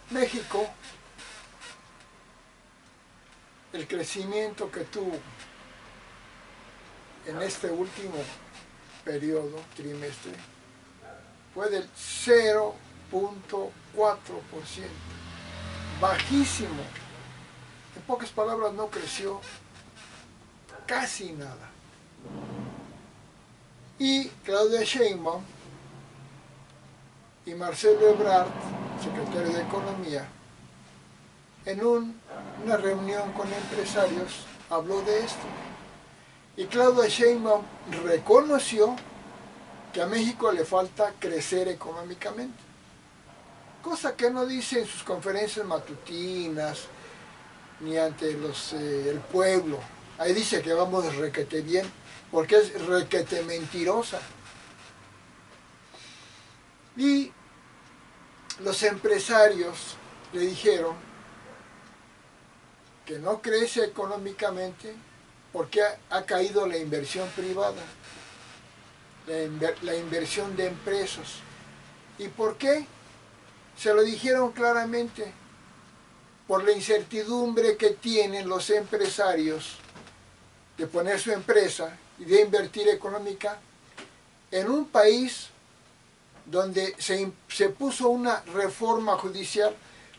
México, el crecimiento que tuvo en este último periodo, trimestre, fue del 0.4%, bajísimo. En pocas palabras, no creció casi nada. Y Claudia Sheinbaum y Marcelo Ebrard, secretario de Economía, en una reunión con empresarios, habló de esto. Y Claudia Sheinbaum reconoció que a México le falta crecer económicamente, cosa que no dice en sus conferencias matutinas, ni ante el pueblo. Ahí dice que vamos requete bien, porque es requete mentirosa. Y los empresarios le dijeron que no crece económicamente porque ha caído la inversión privada, la inversión de empresas. ¿Y por qué? Se lo dijeron claramente, por la incertidumbre que tienen los empresarios de poner su empresa y de invertir económica en un país donde se puso una reforma judicial,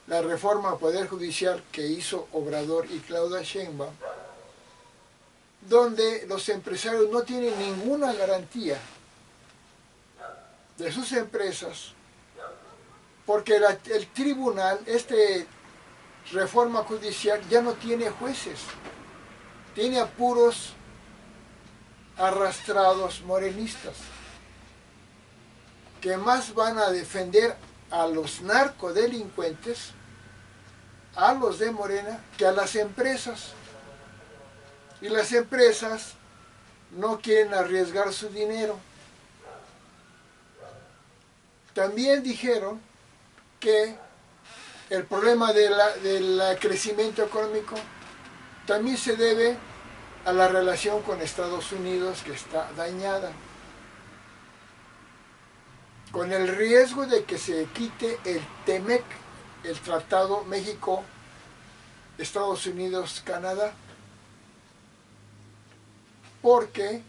la reforma al Poder Judicial que hizo Obrador y Claudia Sheinbaum, donde los empresarios no tienen ninguna garantía de sus empresas, porque el tribunal, reforma judicial, ya no tiene jueces, tiene a puros arrastrados morenistas, que más van a defender a los narcodelincuentes, a los de Morena, que a las empresas. Y las empresas no quieren arriesgar su dinero. También dijeron que el problema del crecimiento económico también se debe a la relación con Estados Unidos, que está dañada, con el riesgo de que se quite el TEMEC, el Tratado México, Estados Unidos, Canadá, porque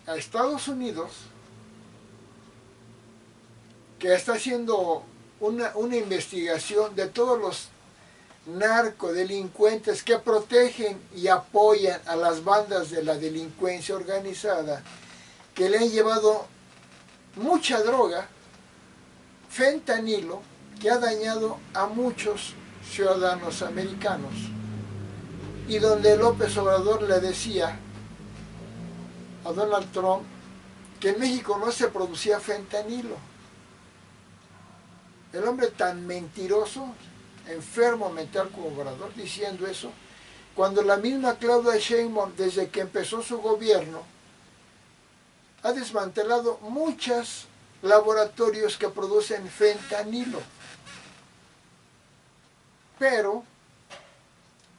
a Estados Unidos, que está haciendo una investigación de todos los narcodelincuentes que protegen y apoyan a las bandas de la delincuencia organizada, que le han llevado mucha droga, fentanilo, que ha dañado a muchos ciudadanos americanos, y donde López Obrador le decía a Donald Trump que en México no se producía fentanilo. El hombre tan mentiroso, enfermo mental como Obrador, diciendo eso, cuando la misma Claudia Sheinbaum, desde que empezó su gobierno, ha desmantelado muchos laboratorios que producen fentanilo. Pero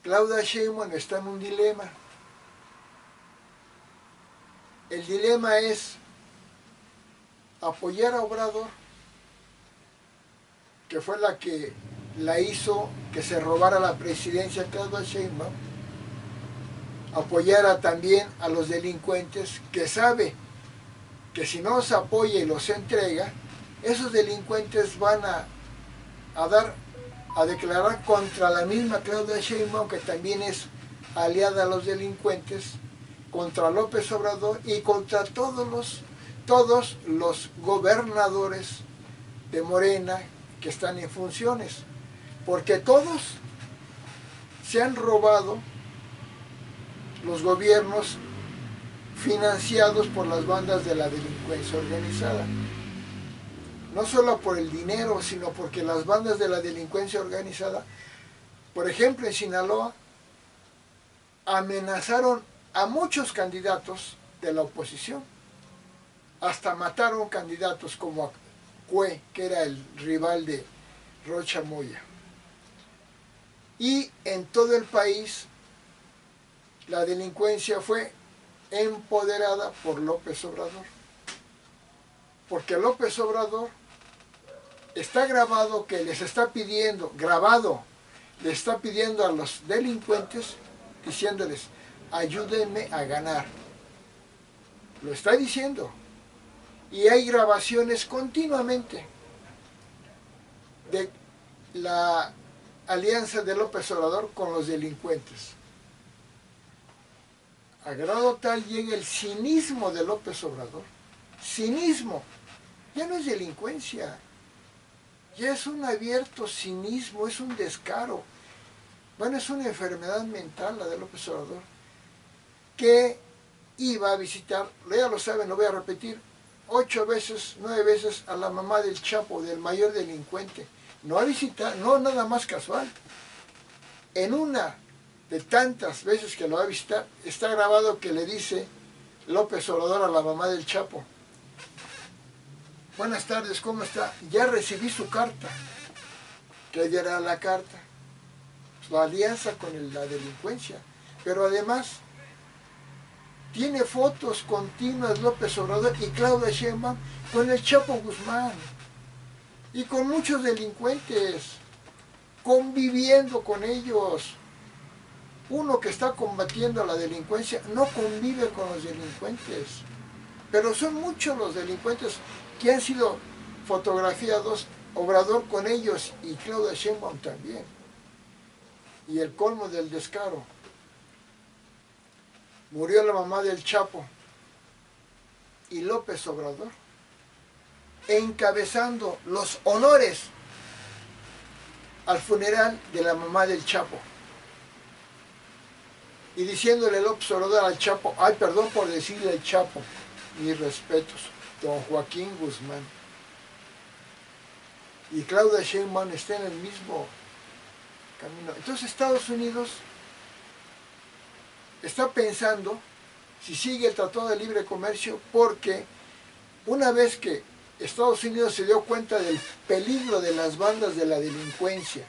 Claudia Sheinbaum está en un dilema. El dilema es apoyar a Obrador, que fue la que la hizo que se robara la presidencia Claudia Sheinbaum, apoyara también a los delincuentes, que sabe que si no los apoya y los entrega, esos delincuentes van a declarar contra la misma Claudia Sheinbaum, que también es aliada a los delincuentes, contra López Obrador y contra todos los gobernadores de Morena que están en funciones, porque todos se han robado los gobiernos financiados por las bandas de la delincuencia organizada. No solo por el dinero, sino porque las bandas de la delincuencia organizada, por ejemplo en Sinaloa, amenazaron a muchos candidatos de la oposición. Hasta mataron candidatos como a Cue, que era el rival de Rocha Moya. Y en todo el país la delincuencia fue empoderada por López Obrador. Porque López Obrador está grabado que les está pidiendo, grabado, les está pidiendo a los delincuentes, diciéndoles, ayúdenme a ganar. Lo está diciendo. Y hay grabaciones continuamente de la alianza de López Obrador con los delincuentes. A grado tal llega el cinismo de López Obrador. Cinismo. Ya no es delincuencia. Ya es un abierto cinismo, es un descaro. Bueno, es una enfermedad mental la de López Obrador. Que iba a visitar, ya lo saben, lo voy a repetir, 8 veces, 9 veces a la mamá del Chapo, del mayor delincuente. No a visitar, no nada más casual. En una de tantas veces que lo va a visitar, está grabado que le dice López Obrador a la mamá del Chapo, buenas tardes, ¿cómo está? Ya recibí su carta. ¿Qué dirá la carta? Pues la alianza con la delincuencia. Pero además, tiene fotos continuas López Obrador y Claudia Sheinbaum con el Chapo Guzmán y con muchos delincuentes, conviviendo con ellos. Uno que está combatiendo a la delincuencia no convive con los delincuentes, pero son muchos los delincuentes que han sido fotografiados, Obrador con ellos y Claudia Sheinbaum también. Y el colmo del descaro, murió la mamá del Chapo y López Obrador encabezando los honores al funeral de la mamá del Chapo y diciéndole López Obrador al Chapo, ay, perdón por decirle al Chapo, mis respetos, don Joaquín Guzmán. Y Claudia Sheinbaum está en el mismo camino. Entonces Estados Unidos está pensando si sigue el Tratado de Libre Comercio, porque una vez que Estados Unidos se dio cuenta del peligro de las bandas de la delincuencia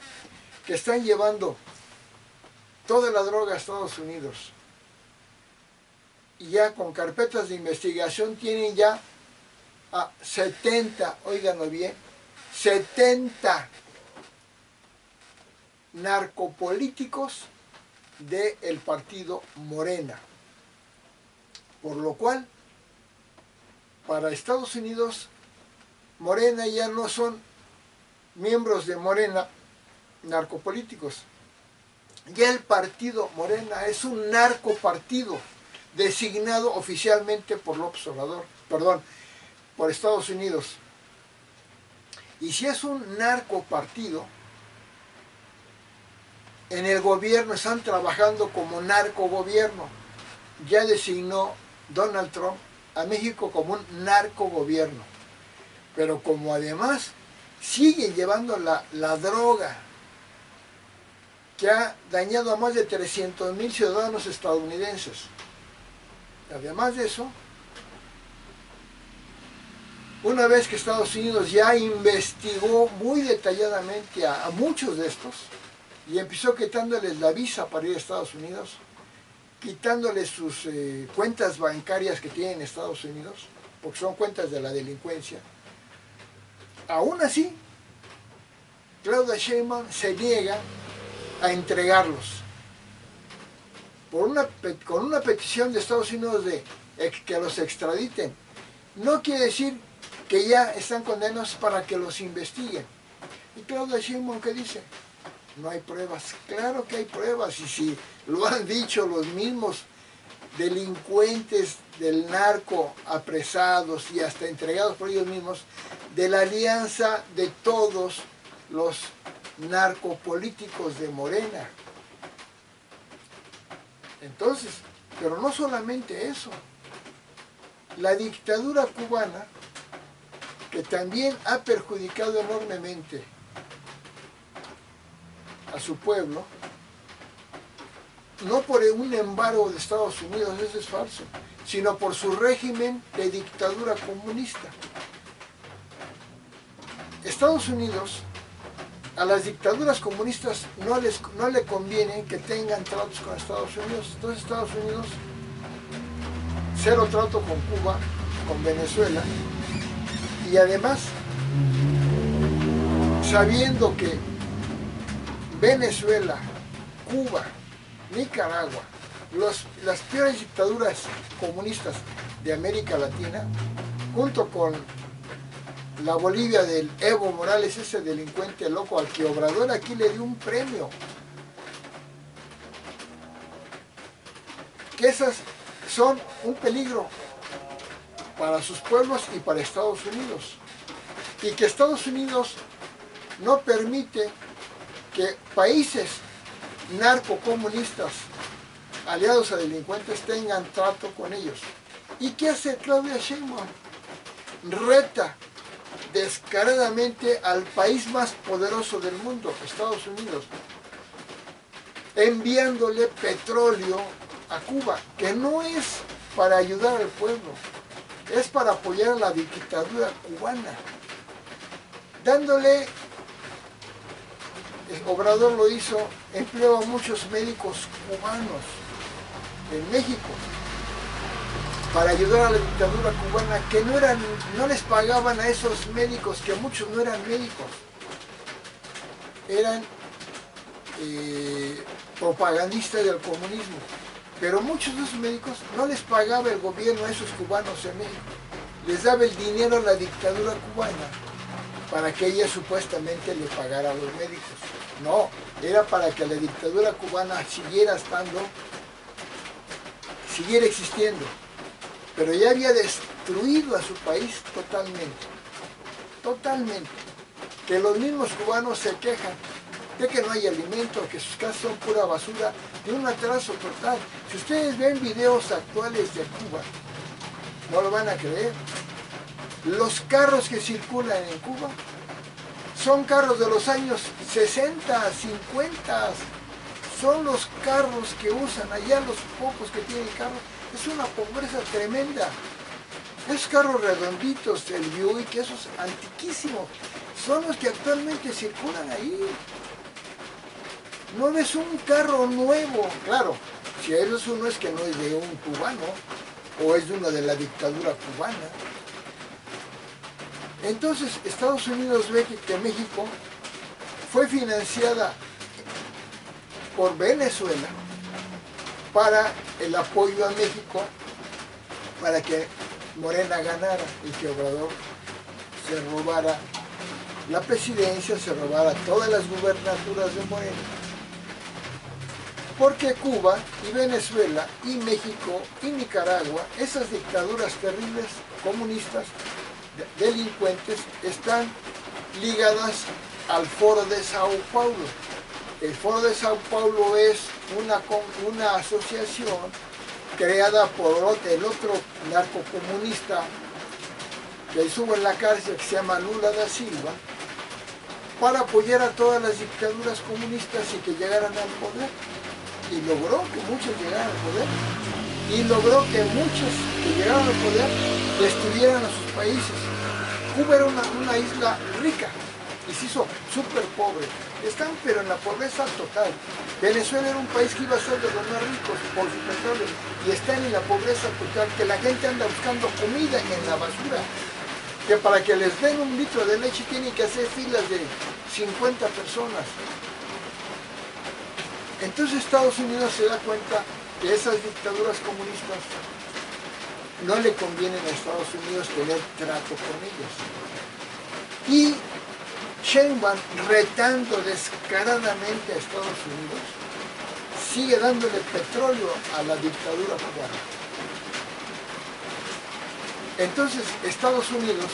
que están llevando toda la droga a Estados Unidos, y ya con carpetas de investigación tienen ya a 70, óiganlo bien, 70 narcopolíticos del partido Morena. Por lo cual, para Estados Unidos, Morena ya no son miembros de Morena narcopolíticos. Ya el partido Morena es un narcopartido designado oficialmente por López Obrador, perdón, por Estados Unidos. Y si es un narcopartido, en el gobierno están trabajando como narcogobierno. Ya designó Donald Trump a México como un narcogobierno. Pero como además siguen llevando la droga que ha dañado a más de 300,000 ciudadanos estadounidenses. Además de eso, una vez que Estados Unidos ya investigó muy detalladamente a muchos de estos y empezó quitándoles la visa para ir a Estados Unidos, quitándoles sus cuentas bancarias que tienen en Estados Unidos, porque son cuentas de la delincuencia, aún así, Claudia Sheinbaum se niega a entregarlos con una petición de Estados Unidos de que los extraditen. No quiere decir que ya están condenados para que los investiguen. ¿Y Claudia Sheinbaum qué dice? No hay pruebas. Claro que hay pruebas, y si lo han dicho los mismos delincuentes del narco apresados y hasta entregados por ellos mismos, de la alianza de todos los narcopolíticos de Morena. Entonces, pero no solamente eso, la dictadura cubana, que también ha perjudicado enormemente a su pueblo, no por un embargo de Estados Unidos, eso es falso, sino por su régimen de dictadura comunista. Estados Unidos, a las dictaduras comunistas no le conviene que tengan tratos con Estados Unidos. Entonces Estados Unidos, cero trato con Cuba, con Venezuela, y además sabiendo que Venezuela, Cuba, Nicaragua, las peores dictaduras comunistas de América Latina, junto con la Bolivia del Evo Morales, ese delincuente loco al que Obrador aquí le dio un premio, que esas son un peligro para sus pueblos y para Estados Unidos, y que Estados Unidos no permite que países narcocomunistas aliados a delincuentes tengan trato con ellos. ¿Y qué hace Claudia Sheinbaum? Reta descaradamente al país más poderoso del mundo, Estados Unidos, enviándole petróleo a Cuba, que no es para ayudar al pueblo, es para apoyar a la dictadura cubana, dándole, Obrador lo hizo, empleó a muchos médicos cubanos en México para ayudar a la dictadura cubana, que no les pagaban a esos médicos, que muchos no eran médicos, eran propagandistas del comunismo, pero muchos de esos médicos no les pagaba el gobierno a esos cubanos en México, les daba el dinero a la dictadura cubana para que ella supuestamente le pagara a los médicos. No, era para que la dictadura cubana siguiera existiendo, pero ya había destruido a su país totalmente, que los mismos cubanos se quejan de que no hay alimento, que sus casas son pura basura, de un atraso total. Si ustedes ven videos actuales de Cuba, no lo van a creer. Los carros que circulan en Cuba son carros de los años 60, 50, son los carros que usan allá, los pocos que tienen carros. Es una pobreza tremenda. Esos carros redonditos, el Buick, esos antiquísimos, son los que actualmente circulan ahí. No ves un carro nuevo. Claro, si eres uno es que no es de un cubano, o es de uno de la dictadura cubana. Entonces Estados Unidos ve que México fue financiada por Venezuela para el apoyo a México, para que Morena ganara y que Obrador se robara la presidencia, se robara todas las gubernaturas de Morena. Porque Cuba y Venezuela y México y Nicaragua, esas dictaduras terribles comunistas, delincuentes, están ligadas al Foro de Sao Paulo. El Foro de Sao Paulo es una asociación creada por el otro narcocomunista que estuvo en la cárcel, que se llama Lula da Silva, para apoyar a todas las dictaduras comunistas y que llegaran al poder. Y logró que muchos llegaran al poder. Y logró que muchos que llegaron al poder destruyeran a sus países. Cuba era una isla rica y se hizo súper pobre. Están pero en la pobreza total. Venezuela era un país que iba a ser de los más ricos por su petróleo y están en la pobreza total, que la gente anda buscando comida en la basura, que para que les den un litro de leche tienen que hacer filas de 50 personas. Entonces Estados Unidos se da cuenta que esas dictaduras comunistas no le convienen a Estados Unidos tener trato con ellos. Y Sheinbaum, retando descaradamente a Estados Unidos, sigue dándole petróleo a la dictadura cubana. Entonces Estados Unidos,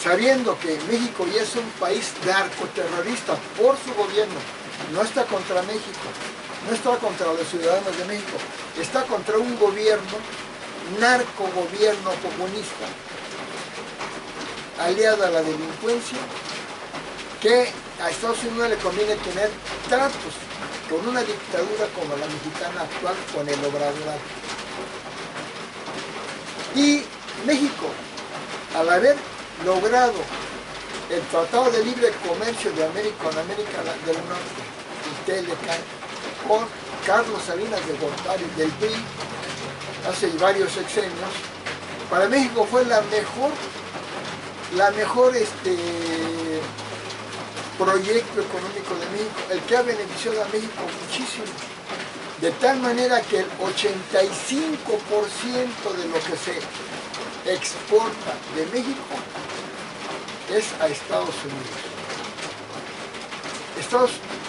sabiendo que México ya es un país narcoterrorista por su gobierno, no está contra México, no está contra los ciudadanos de México, está contra un gobierno, narcogobierno comunista, aliado a la delincuencia, que a Estados Unidos le conviene tener tratos con una dictadura como la mexicana actual, con el Obrador. Y México, al haber logrado el Tratado de Libre Comercio de América con América del Norte, el TLC, con Carlos Salinas de Gortari del PRI, hace varios sexenios, Para México fue la mejor proyecto económico de México, el que ha beneficiado a México muchísimo. De tal manera que el 85% de lo que se exporta de México es a Estados Unidos.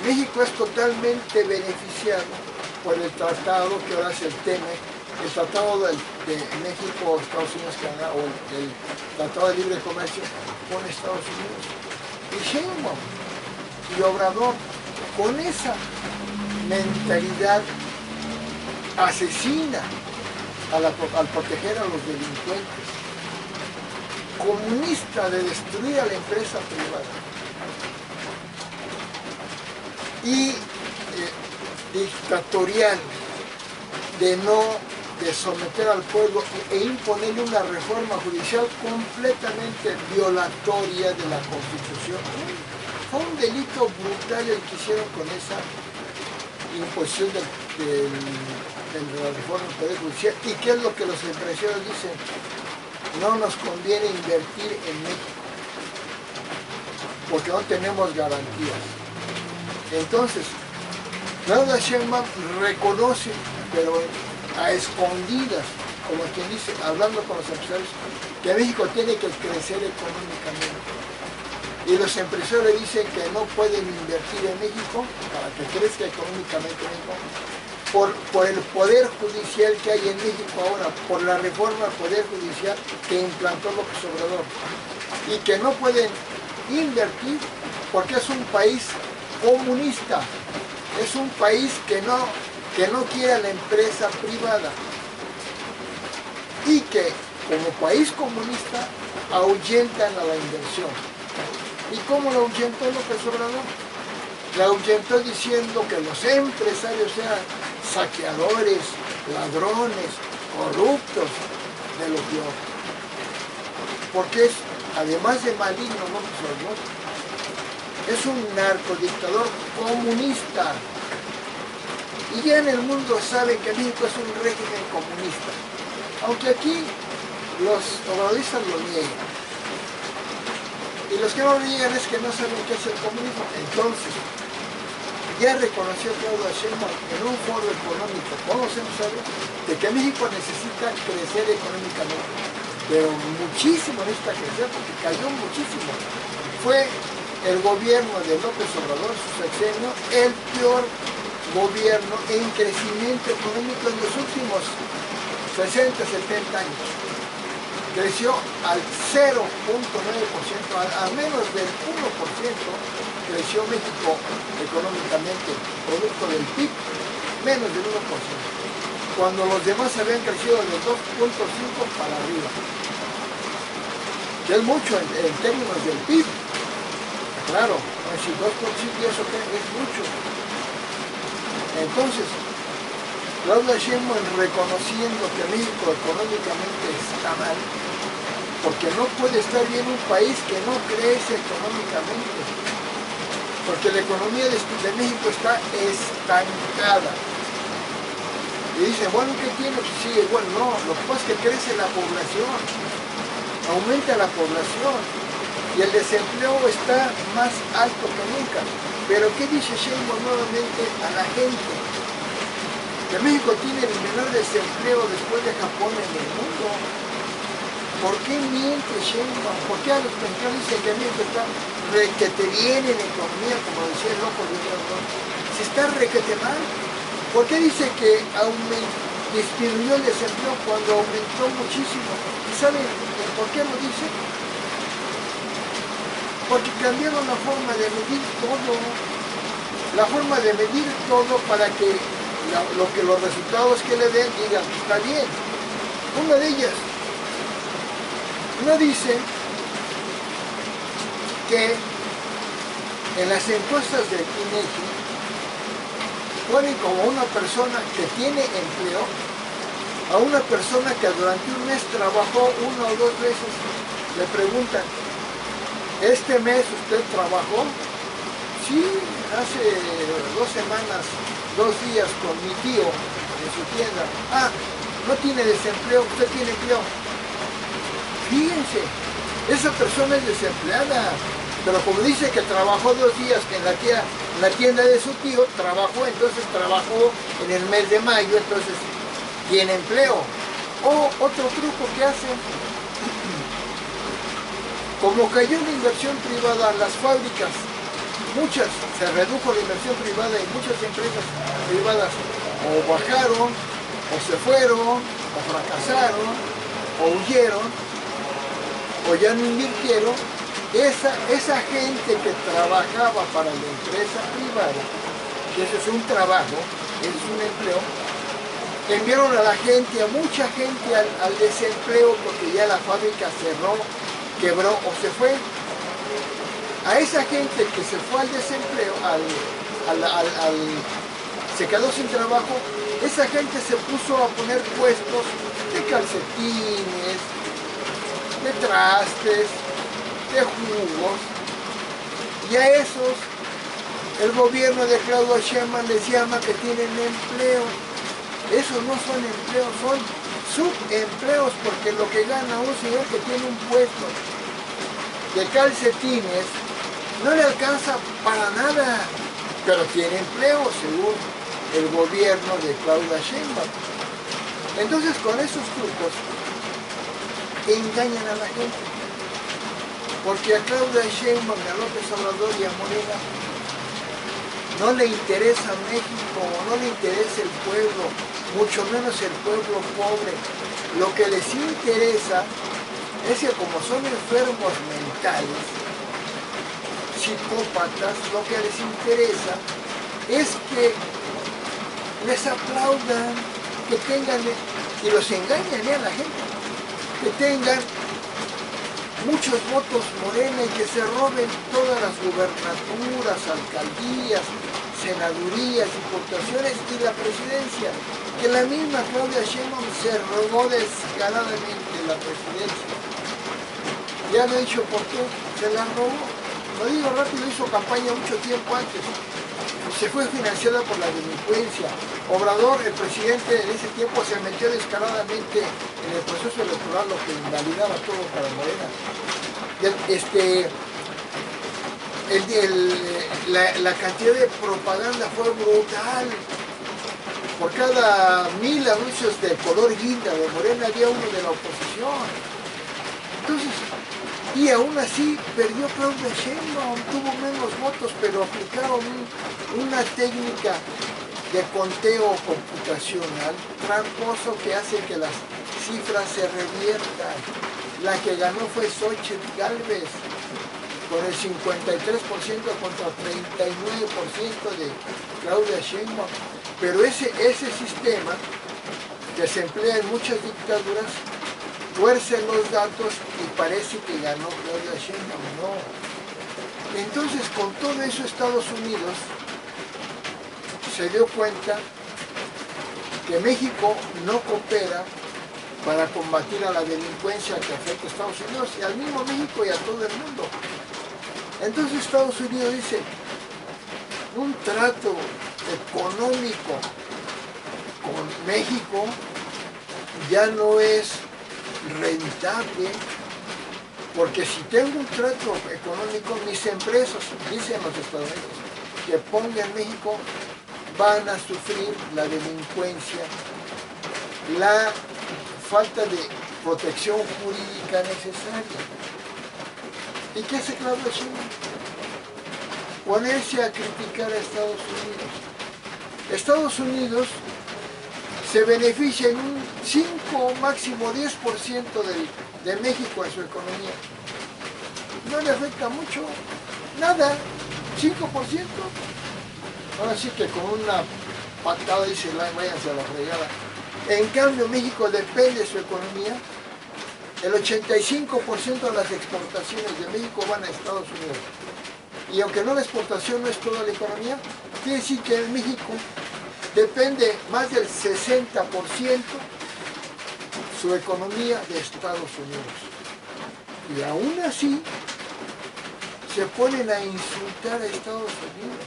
México es totalmente beneficiado por el tratado que ahora es el TEMEC, el Tratado de México, Estados Unidos, Canadá, o el Tratado de Libre Comercio con Estados Unidos. Y Sheinbaum y Obrador, con esa mentalidad asesina al proteger a los delincuentes, comunista de destruir a la empresa privada y dictatorial de someter al pueblo e imponerle una reforma judicial completamente violatoria de la Constitución. Fue un delito brutal el que hicieron con esa imposición de la reforma del Poder Judicial. ¿Y qué es lo que los empresarios dicen? No nos conviene invertir en México porque no tenemos garantías. Entonces, Claudia Sheinbaum reconoce, pero a escondidas, como quien dice, hablando con los empresarios, que México tiene que crecer económicamente. Y los empresarios le dicen que no pueden invertir en México para que crezca económicamente México, por el poder judicial que hay en México ahora, por la reforma al poder judicial que implantó López Obrador, y que no pueden invertir porque es un país comunista, es un país que no quiere a la empresa privada y que como país comunista ahuyentan a la inversión. ¿Y cómo lo ahuyentó López Obrador? La ahuyentó diciendo que los empresarios eran saqueadores, ladrones, corruptos, de lo peor. Porque es, además de maligno, López Obrador, es un narcodictador comunista. Y ya en el mundo saben que México es un régimen comunista. Aunque aquí los obradoristas lo niegan. Y los que no lo niegan es que no saben qué es el comunismo. Entonces, ya reconoció Claudia Sheinbaum en un foro económico con los empresarios de que México necesita crecer económicamente. Pero muchísimo necesita crecer porque cayó muchísimo. Fue el gobierno de López Obrador, su sexenio, el peor gobierno en crecimiento económico en los últimos 60, 70 años. Creció al 0.9%, a menos del 1% creció México económicamente, producto del PIB, menos del 1%, cuando los demás habían crecido del 2.5 para arriba, que es mucho en términos del PIB. Claro, si 2.5 eso es mucho. Entonces, Claudia Sheinbaum reconociendo que México económicamente está mal, porque no puede estar bien un país que no crece económicamente, porque la economía de México está estancada. Y dice, bueno, ¿qué tiene? Pues sigue igual. No, lo que pasa es que crece la población, aumenta la población, y el desempleo está más alto que nunca. Pero ¿qué dice Sheinbaum nuevamente a la gente? Que México tiene el menor desempleo después de Japón en el mundo. ¿Por qué miente Sheinbaum? ¿Por qué a los mexicanos dicen que México está requete bien en economía, como decía el loco de Obrador? Se está requete mal. ¿Por qué dice que disminuyó el desempleo cuando aumentó muchísimo? ¿Y saben por qué lo dice? Porque cambiaron la forma de medir todo. La forma de medir todo para que los resultados que le den digan, está bien. Una de ellas, no dice que en las encuestas del INEGI ponen como una persona que tiene empleo a una persona que durante un mes trabajó 1 o 2 veces. Le preguntan, ¿este mes usted trabajó? Sí, hace 2 semanas, 2 días con mi tío en su tienda. Ah, no tiene desempleo, usted tiene empleo. Fíjense, esa persona es desempleada, pero como dice que trabajó 2 días que en la tienda de su tío, entonces trabajó en el mes de mayo, entonces tiene empleo. O otro truco que hacen, como cayó la inversión privada, las fábricas, se redujo la inversión privada y muchas empresas privadas o bajaron, o se fueron, o fracasaron, o huyeron, o ya no invirtieron. Esa gente que trabajaba para la empresa privada, que eso es un trabajo, es un empleo, enviaron a la gente, a mucha gente al desempleo porque ya la fábrica cerró, quebró o se fue. A esa gente que se fue al desempleo, se quedó sin trabajo, esa gente se puso a poner puestos de calcetines, de trastes, de jugos, y a esos el gobierno de Claudia Sheinbaum les llama que tienen empleo. Esos no son empleos, son subempleos, porque lo que gana un señor que tiene un puesto de calcetines no le alcanza para nada, pero tiene empleo según el gobierno de Claudia Sheinbaum. Entonces con esos trucos engañan a la gente, porque a Claudia Sheinbaum, a López Obrador y a Morena no le interesa México, no le interesa el pueblo, mucho menos el pueblo pobre. Lo que les interesa es que, como son enfermos mentales, psicópatas, lo que les interesa es que les aplaudan, que tengan, y los engañan a la gente, que tengan muchos votos Morena y que se roben todas las gubernaturas, alcaldías, senadurías, diputaciones y la presidencia, que la misma Claudia Sheinbaum se robó descaradamente la presidencia. Ya lo he dicho por qué, se la robó. Lo digo rápido, hizo campaña mucho tiempo antes. Se fue financiada por la delincuencia. Obrador, el presidente, en ese tiempo se metió descaradamente en el proceso electoral, lo que invalidaba todo para Morena. La cantidad de propaganda fue brutal. Por cada 1000 anuncios de color guinda de Morena había uno de la oposición. Entonces, y aún así perdió Claudia Sheinbaum, tuvo menos votos, pero aplicaron una técnica de conteo computacional tramposo que hace que las cifras se reviertan. La que ganó fue Xochitl Gálvez, con el 53% contra 39% de Claudia Sheinbaum. Pero ese sistema que se emplea en muchas dictaduras tuerce los datos y parece que ganó Claudia Sheinbaum. No. Entonces, con todo eso, Estados Unidos se dio cuenta que México no coopera para combatir a la delincuencia que afecta a Estados Unidos y al mismo México y a todo el mundo. Entonces Estados Unidos dice, un trato económico con México ya no es rentable, porque si tengo un trato económico, mis empresas, dicen los estadounidenses, que ponga en México, van a sufrir la delincuencia, la falta de protección jurídica necesaria. ¿Y qué hace Claudia Sheinbaum? Ponerse a criticar a Estados Unidos. Estados Unidos se beneficia en un 5, máximo 10% de México en su economía. No le afecta mucho, nada, 5%. Ahora sí que con una patada dice, váyanse a la fregada. En cambio, México depende de su economía. El 85% de las exportaciones de México van a Estados Unidos. Y aunque no la exportación no es toda la economía, quiere decir que en México depende más del 60% su economía de Estados Unidos. Y aún así se ponen a insultar a Estados Unidos.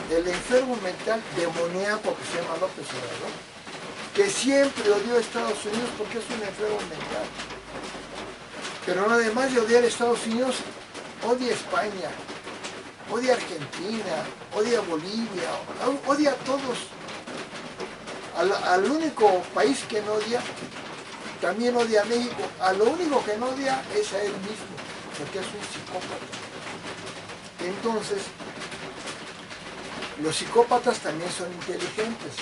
El enfermo mental demoníaco que se llama López Obrador, que siempre odió a Estados Unidos porque es un enfermo mental. Pero además de odiar a Estados Unidos, odia a España, odia a Argentina, odia a Bolivia, odia a todos. Al único país que no odia, también odia a México. A lo único que no odia es a él mismo, porque es un psicópata. Entonces, los psicópatas también son inteligentes.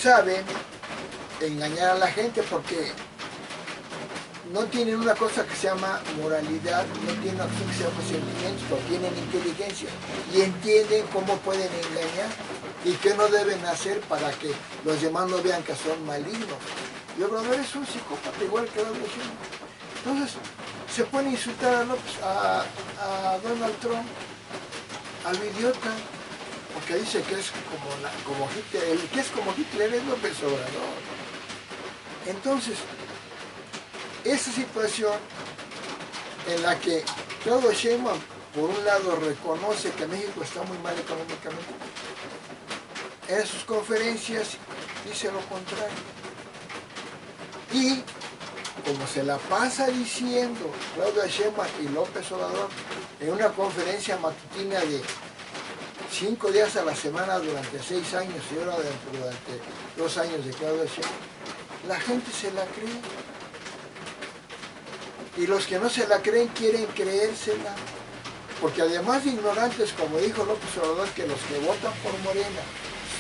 Saben engañar a la gente porque no tienen una cosa que se llama moralidad, no tienen una cosa que se llama sentimientos, pero tienen inteligencia y entienden cómo pueden engañar y qué no deben hacer para que los demás no vean que son malignos. Y Obrador es un psicópata igual que la región. Entonces se pone a insultar a Donald Trump, al idiota, porque dice que es como Hitler, el que es como Hitler es López Obrador. Entonces, esa situación en la que Claudia Sheinbaum, por un lado, reconoce que México está muy mal económicamente, en sus conferencias dice lo contrario. Y como se la pasa diciendo Claudia Sheinbaum y López Obrador en una conferencia matutina de 5 días a la semana durante 6 años y ahora durante 2 años de Claudia Sheinbaum, la gente se la cree. Y los que no se la creen quieren creérsela. Porque además de ignorantes, como dijo López Obrador, que los que votan por Morena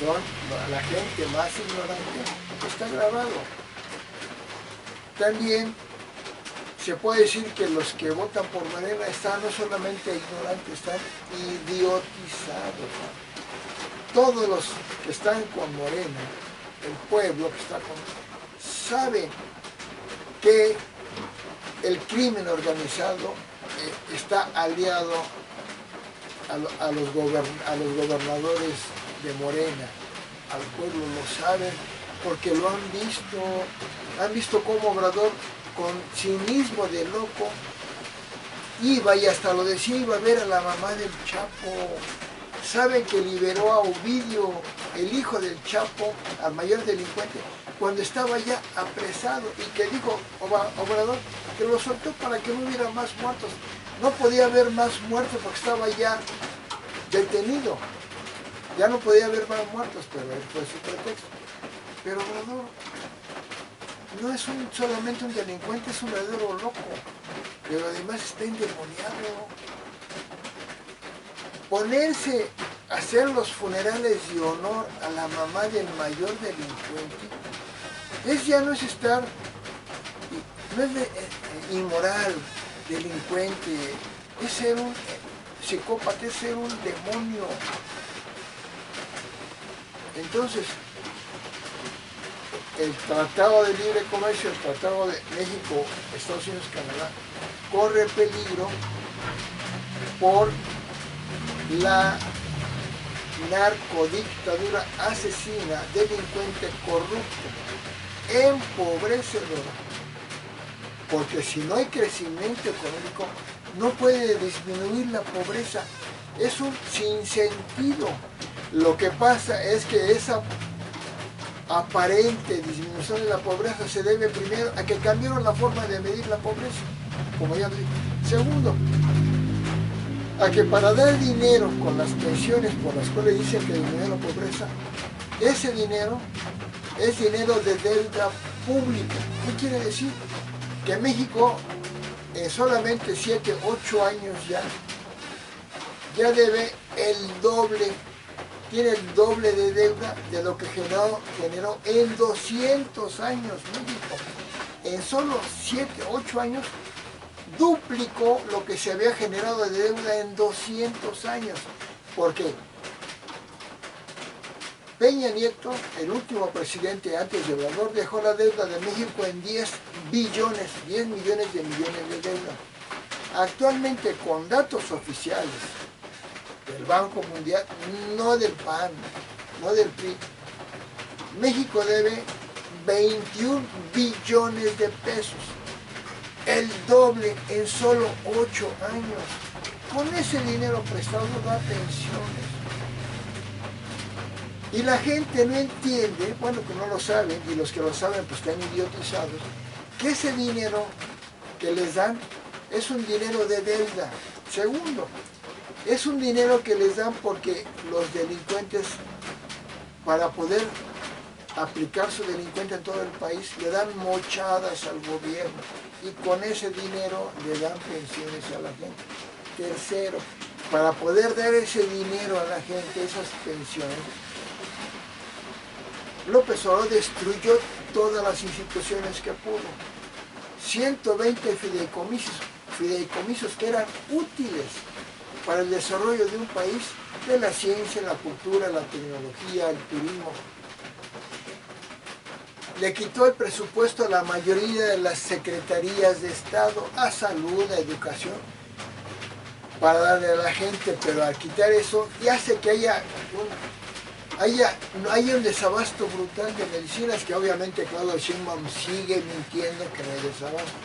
son la gente más ignorante, está grabado. También se puede decir que los que votan por Morena están no solamente ignorantes, están idiotizados. Todos los que están con Morena, el pueblo que está con saben que el crimen organizado está aliado a los gobernadores de Morena, al pueblo lo saben, porque lo han visto cómo Obrador, con cinismo de loco, iba y hasta lo decía, iba a ver a la mamá del Chapo. Saben que liberó a Ovidio, el hijo del Chapo, al mayor delincuente, cuando estaba ya apresado, y que dijo Obrador que lo soltó para que no hubiera más muertos. No podía haber más muertos porque estaba ya detenido. Ya no podía haber más muertos, pero él fue su pretexto. Pero Obrador no es solamente un delincuente, es un verdadero loco, pero además está endemoniado. Ponerse a hacer los funerales de honor a la mamá del mayor delincuente, ya no es estar, no es inmoral, delincuente, es ser un psicópata, es ser un demonio. Entonces, el Tratado de Libre Comercio, el Tratado de México, Estados Unidos, Canadá, corre peligro por la narcodictadura asesina, delincuente, corrupto, empobrecedora. Porque si no hay crecimiento económico, no puede disminuir la pobreza. Es un sinsentido. Lo que pasa es que esa aparente disminución de la pobreza se debe primero a que cambiaron la forma de medir la pobreza, como ya dije. Segundo, a que para dar dinero con las pensiones por las cuales dicen que disminuye la pobreza, ese dinero es dinero de deuda pública. ¿Qué quiere decir? Que México en solamente 7, 8 años ya debe el doble, tiene el doble de deuda de lo que generó en 200 años México. En solo 7, 8 años duplicó lo que se había generado de deuda en 200 años. ¿Por qué? Peña Nieto, el último presidente antes de Obrador, dejó la deuda de México en 10 billones, 10 millones de deuda. Actualmente, con datos oficiales del Banco Mundial, no del PAN, no del PRI, México debe 21 billones de pesos, el doble en solo 8 años. Con ese dinero prestado da pensiones. Y la gente no entiende, bueno, que no lo saben, y los que lo saben pues están idiotizados, que ese dinero que les dan es un dinero de deuda. Segundo, es un dinero que les dan porque los delincuentes, para poder aplicar su delincuencia en todo el país, le dan mochadas al gobierno y con ese dinero le dan pensiones a la gente. Tercero, para poder dar ese dinero a la gente, esas pensiones, López Obrador destruyó todas las instituciones que pudo. 120 fideicomisos que eran útiles para el desarrollo de un país, de la ciencia, la cultura, la tecnología, el turismo. Le quitó el presupuesto a la mayoría de las secretarías de Estado, a salud, a educación, para darle a la gente, pero al quitar eso, y hace que haya un desabasto brutal de medicinas, que obviamente Claudio Sheinbaum sigue mintiendo que no hay desabasto.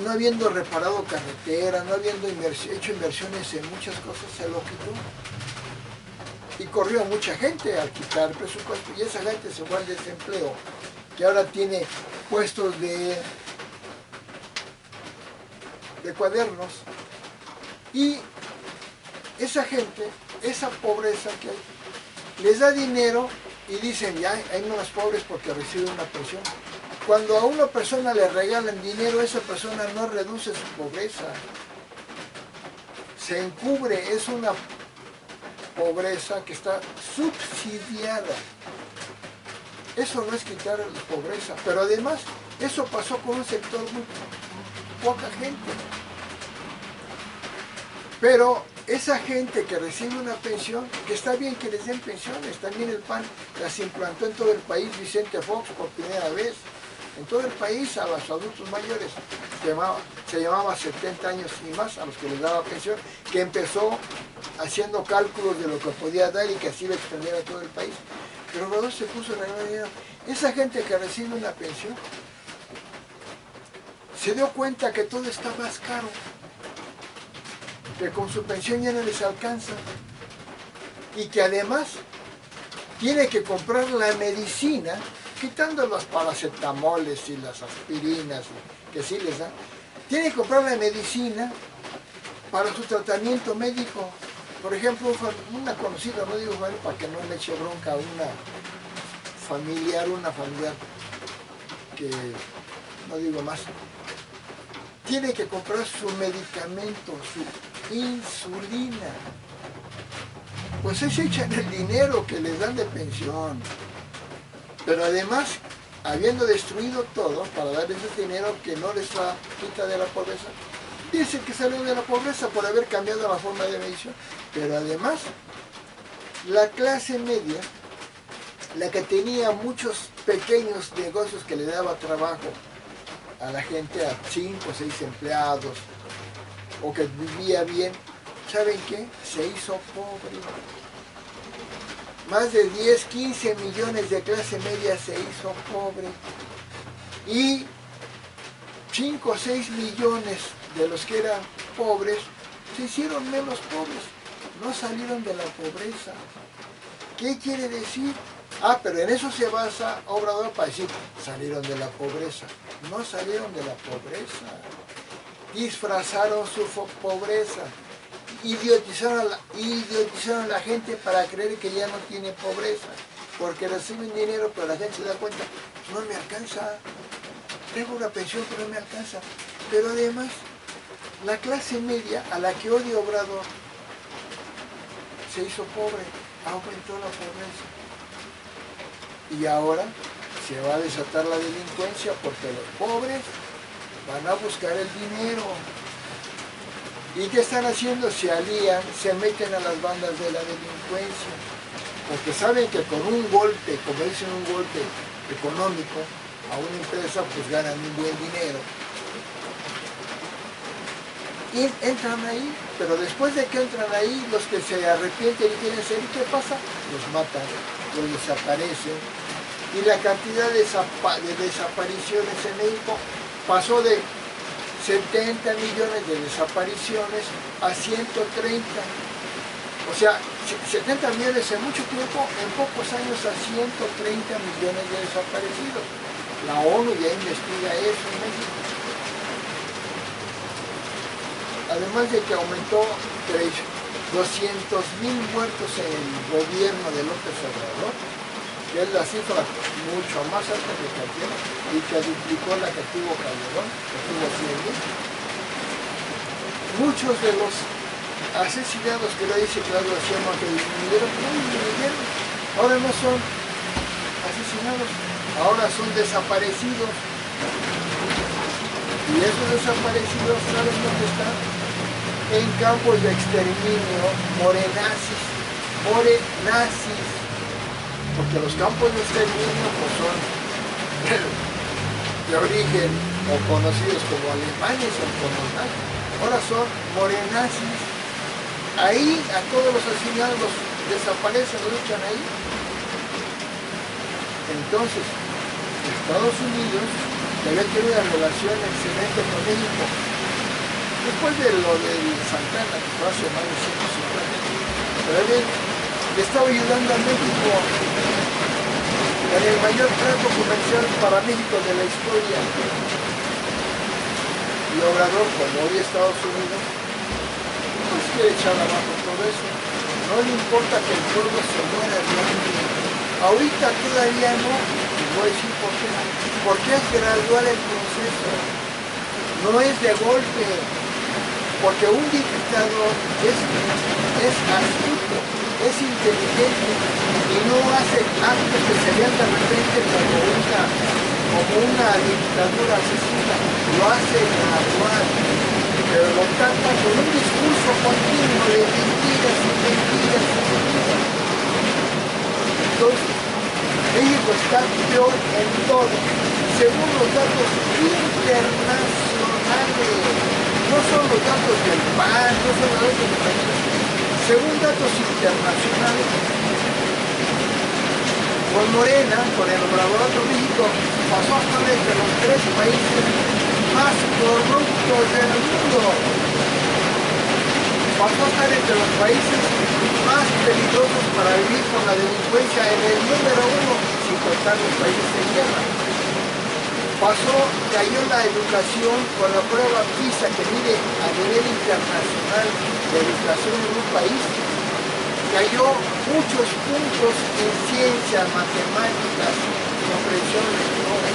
No habiendo reparado carretera, no habiendo hecho inversiones en muchas cosas, se lo quitó. Y corrió mucha gente al quitar el presupuesto, y esa gente se fue al desempleo, que ahora tiene puestos de cuadernos. Y esa gente, esa pobreza que hay, les da dinero y dicen, ya hay unos pobres porque reciben una pensión. Cuando a una persona le regalan dinero, esa persona no reduce su pobreza, se encubre, es una pobreza que está subsidiada. Eso no es quitar la pobreza, pero además eso pasó con un sector muy poca gente. Pero esa gente que recibe una pensión, que está bien que les den pensiones, también el PAN las implantó en todo el país, Vicente Fox por primera vez, en todo el país a los adultos mayores, se llamaba 70 años y más a los que les daba pensión, que empezó haciendo cálculos de lo que podía dar y que así lo extendiera a todo el país. Pero luego se puso en la realidad. Esa gente que recibe una pensión se dio cuenta que todo está más caro, que con su pensión ya no les alcanza y que además tiene que comprar la medicina, quitando los paracetamoles y las aspirinas que sí les dan, tiene que comprar la medicina para su tratamiento médico. Por ejemplo, una conocida, no digo para que no me eche bronca, una familiar que no digo más, tiene que comprar su medicamento, su insulina. Pues se echan el dinero que les dan de pensión. Pero además, habiendo destruido todo para darles ese dinero que no les quita de la pobreza, dicen que salió de la pobreza por haber cambiado la forma de medición. Pero además, la clase media, la que tenía muchos pequeños negocios que le daba trabajo a la gente, a 5 o 6 empleados, o que vivía bien, ¿saben qué? Se hizo pobre. Más de 10, 15 millones de clase media se hizo pobre. Y 5 o 6 millones de los que eran pobres se hicieron menos pobres. No salieron de la pobreza. ¿Qué quiere decir? Pero en eso se basa Obrador para decir, salieron de la pobreza. No salieron de la pobreza. Disfrazaron su pobreza. Idiotizaron a la gente para creer que ya no tiene pobreza, porque reciben dinero, pero la gente se da cuenta, no me alcanza, tengo una pensión pero no me alcanza. Pero además, la clase media, a la que odia Obrador, se hizo pobre, aumentó la pobreza. Y ahora se va a desatar la delincuencia porque los pobres van a buscar el dinero. ¿Y qué están haciendo? Se alían, se meten a las bandas de la delincuencia, porque saben que con un golpe, como dicen, un golpe económico a una empresa, pues ganan un buen dinero. Y entran ahí, pero después de que entran ahí, los que se arrepienten y quieren salir, ¿qué pasa? Los matan, los desaparecen. Y la cantidad de desapariciones en México pasó de 70 millones de desapariciones a 130. O sea, 70 millones en mucho tiempo, en pocos años a 130 millones de desaparecidos. La ONU ya investiga eso en México. Además de que aumentó 200,000 muertos en el gobierno de López Obrador, que es la cifra mucho más alta que cualquiera, y que duplicó la que tuvo Calderón, que tuvo 100,000. Muchos de los asesinados que le dice Claudio Sheinbaum que disminuyeron, no disminuyeron. Ahora no son asesinados, ahora son desaparecidos. Y esos desaparecidos, ¿saben dónde están? En campos de exterminio, morenazis, porque los campos de exterminio pues, son de origen o conocidos como alemanes o como nazis. Ahora son morenazis. Ahí a todos los asesinados los desaparecen, los echan ahí. Entonces, Estados Unidos debe tener una relación excelente con México. Después de lo del Santana, que fue hace más de 150 años, pero él le estaba ayudando a México en el mayor trato comercial para México de la historia. Y Obrador, como hoy Estados Unidos, pues quiere echar abajo todo eso. No le importa que el pueblo se muera de hambre. Ahorita todavía no, les voy a decir por qué. Porque es gradual el proceso, no es de golpe. Porque un dictador es astuto, es inteligente y no hace actos que se vean de repente como una dictadura asesina, lo hace gradual, pero lo tapa con un discurso continuo de mentiras y mentiras y mentiras. Entonces, México está peor en todo, según los datos internacionales. No son los datos del PAN, no son los datos del país. Según datos internacionales, con Morena, con el Obrador de México, pasó a estar entre los 3 países más corruptos del mundo. Pasó a estar entre los países más peligrosos para vivir con la delincuencia en el número 1, sin contar los países en guerra. Cayó la educación con la prueba PISA que mide a nivel internacional de educación en un país. Cayó muchos puntos en ciencias, matemáticas, comprensión lectora.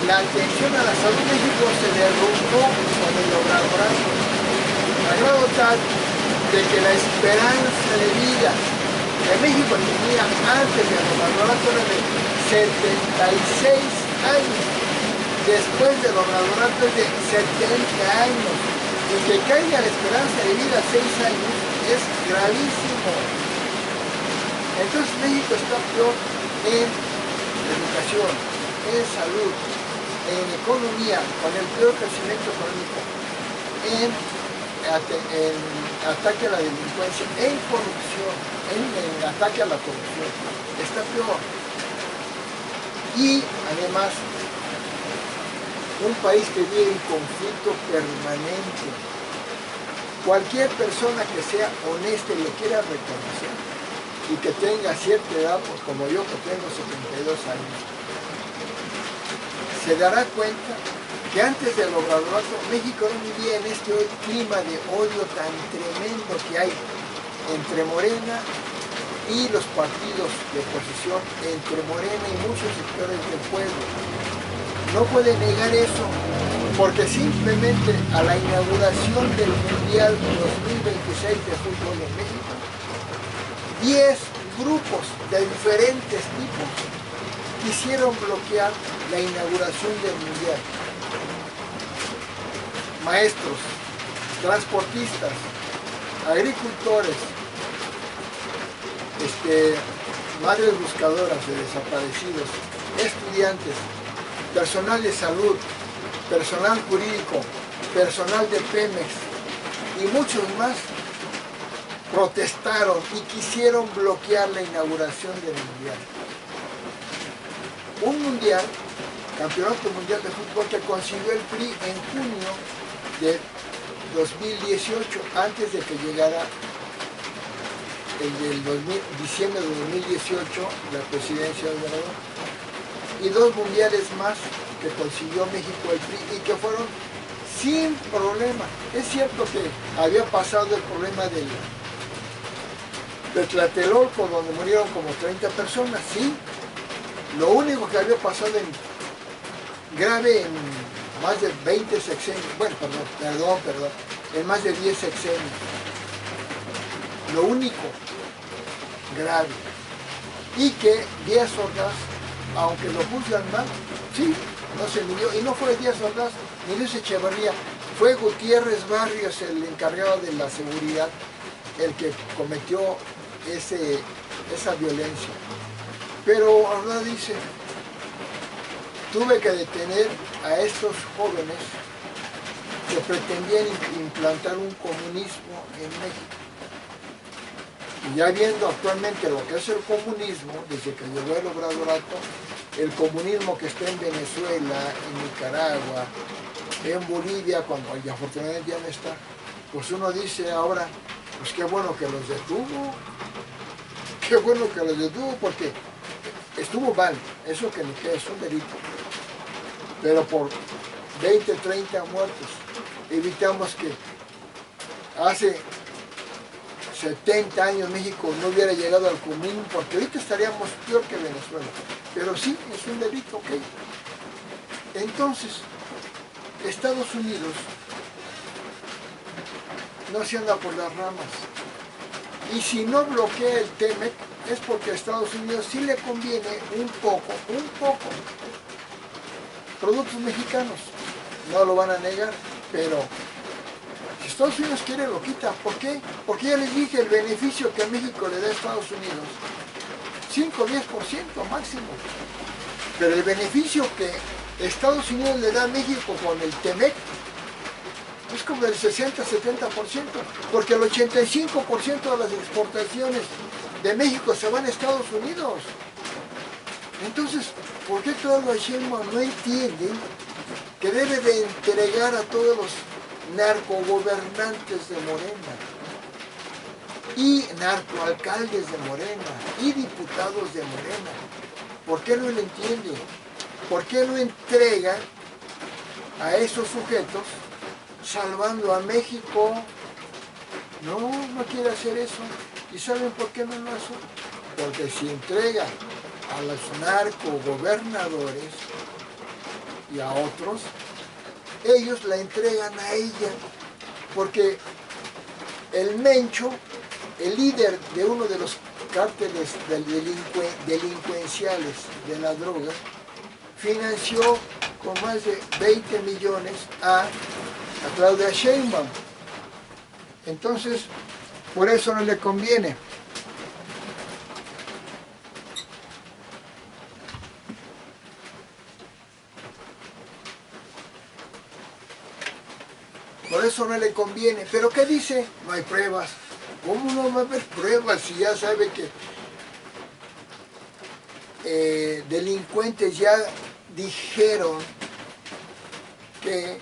La atención a la salud de México se derrumbó con el obradorazo, a grado tal de que la esperanza de vida que México tenía antes del obradorazo era de 76 años, después del obradorato es de 70 años, y que caiga la esperanza de vida a 6 años es gravísimo. Entonces México está peor en educación, en salud, en economía, con el peor crecimiento económico, en ataque a la delincuencia, en corrupción, en ataque a la corrupción, está peor. Y además, un país que vive en conflicto permanente. Cualquier persona que sea honesta y lo quiera reconocer y que tenga cierta edad, pues como yo que tengo 72 años, se dará cuenta que antes del obradorazo México no vivía en este clima de odio tan tremendo que hay entre Morena y los partidos de oposición, entre Morena y muchos sectores del pueblo. No puede negar eso, porque simplemente a la inauguración del Mundial 2026 de fútbol en México, 10 grupos de diferentes tipos quisieron bloquear la inauguración del Mundial. Maestros, transportistas, agricultores, madres buscadoras de desaparecidos, estudiantes, personal de salud, personal jurídico, personal de Pemex y muchos más protestaron y quisieron bloquear la inauguración del Mundial. Un Mundial, Campeonato Mundial de Fútbol, que consiguió el PRI en junio de 2018, antes de que llegara el del diciembre de 2018, la presidencia de Obrador. y 2 mundiales más que consiguió México el PRI y que fueron sin problema. Es cierto que había pasado el problema de Tlatelolco, donde murieron como 30 personas, sí. Lo único que había pasado grave en más de 20 sexenios, bueno, perdón, en más de 10 sexenios. Lo único grave. Y que Díaz Ordaz, aunque lo juzgan mal, sí, no se midió. Y no fue Díaz Ordaz ni Luis Echeverría, fue Gutiérrez Barrios, el encargado de la seguridad, el que cometió esa violencia. Pero Ordaz dice, tuve que detener a estos jóvenes que pretendían implantar un comunismo en México. Y ya viendo actualmente lo que es el comunismo, desde que llegó el Obradorato, el comunismo que está en Venezuela, en Nicaragua, en Bolivia, cuando afortunadamente ya no está, pues uno dice ahora, pues qué bueno que los detuvo, porque estuvo mal, eso que ni que es un delito, pero por 20, 30 muertos, evitamos que hace 70 años México no hubiera llegado al comunismo, porque ahorita estaríamos peor que Venezuela. Pero sí, es un delito, ok. Entonces, Estados Unidos no se anda por las ramas. Y si no bloquea el TEMEC, es porque a Estados Unidos sí le conviene un poco, productos mexicanos. No lo van a negar, pero si Estados Unidos quiere lo quita. ¿Por qué? Porque ya les dije el beneficio que México le da a Estados Unidos. 5 o 10% máximo. Pero el beneficio que Estados Unidos le da a México con el TEMEC es como del 60-70%, porque el 85% de las exportaciones de México se van a Estados Unidos. Entonces, ¿por qué Claudia Sheinbaum no entiende que debe de entregar a todos los narcogobernantes de Morena y narcoalcaldes de Morena y diputados de Morena? ¿Por qué no lo entiende? ¿Por qué no entrega a esos sujetos salvando a México? No quiere hacer eso. ¿Y saben por qué no lo hace? Porque si entrega a los narcogobernadores y a otros, ellos la entregan a ella, porque el Mencho, el líder de uno de los cárteles delincuenciales de la droga, financió con más de 20 millones a Claudia Sheinbaum. Entonces, por eso no le conviene. Por eso no le conviene. ¿Pero qué dice? No hay pruebas. ¿Cómo no va a haber pruebas si ya sabe que delincuentes ya dijeron que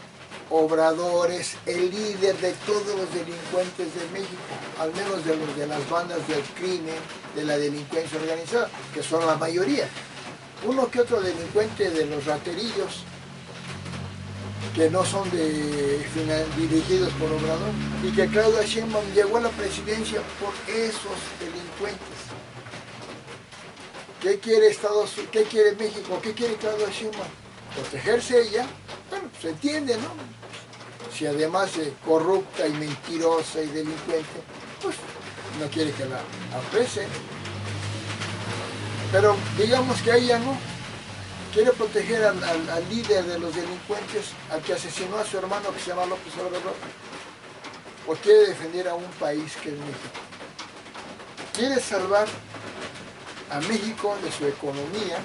Obrador es el líder de todos los delincuentes de México, al menos de los de las bandas del crimen, de la delincuencia organizada, que son la mayoría. Uno que otro delincuente de los raterillos, que no son dirigidos por Obrador, y que Claudia Sheinbaum llegó a la presidencia por esos delincuentes. ¿Qué quiere qué quiere México? ¿Qué quiere Claudia Sheinbaum? Protegerse ella. Bueno, se entiende, ¿no? Si además es corrupta y mentirosa y delincuente, pues no quiere que la apresen. Pero digamos que ella no. Quiere proteger al líder de los delincuentes, al que asesinó a su hermano que se llama López Obrador, o quiere defender a un país que es México. Quiere salvar a México de su economía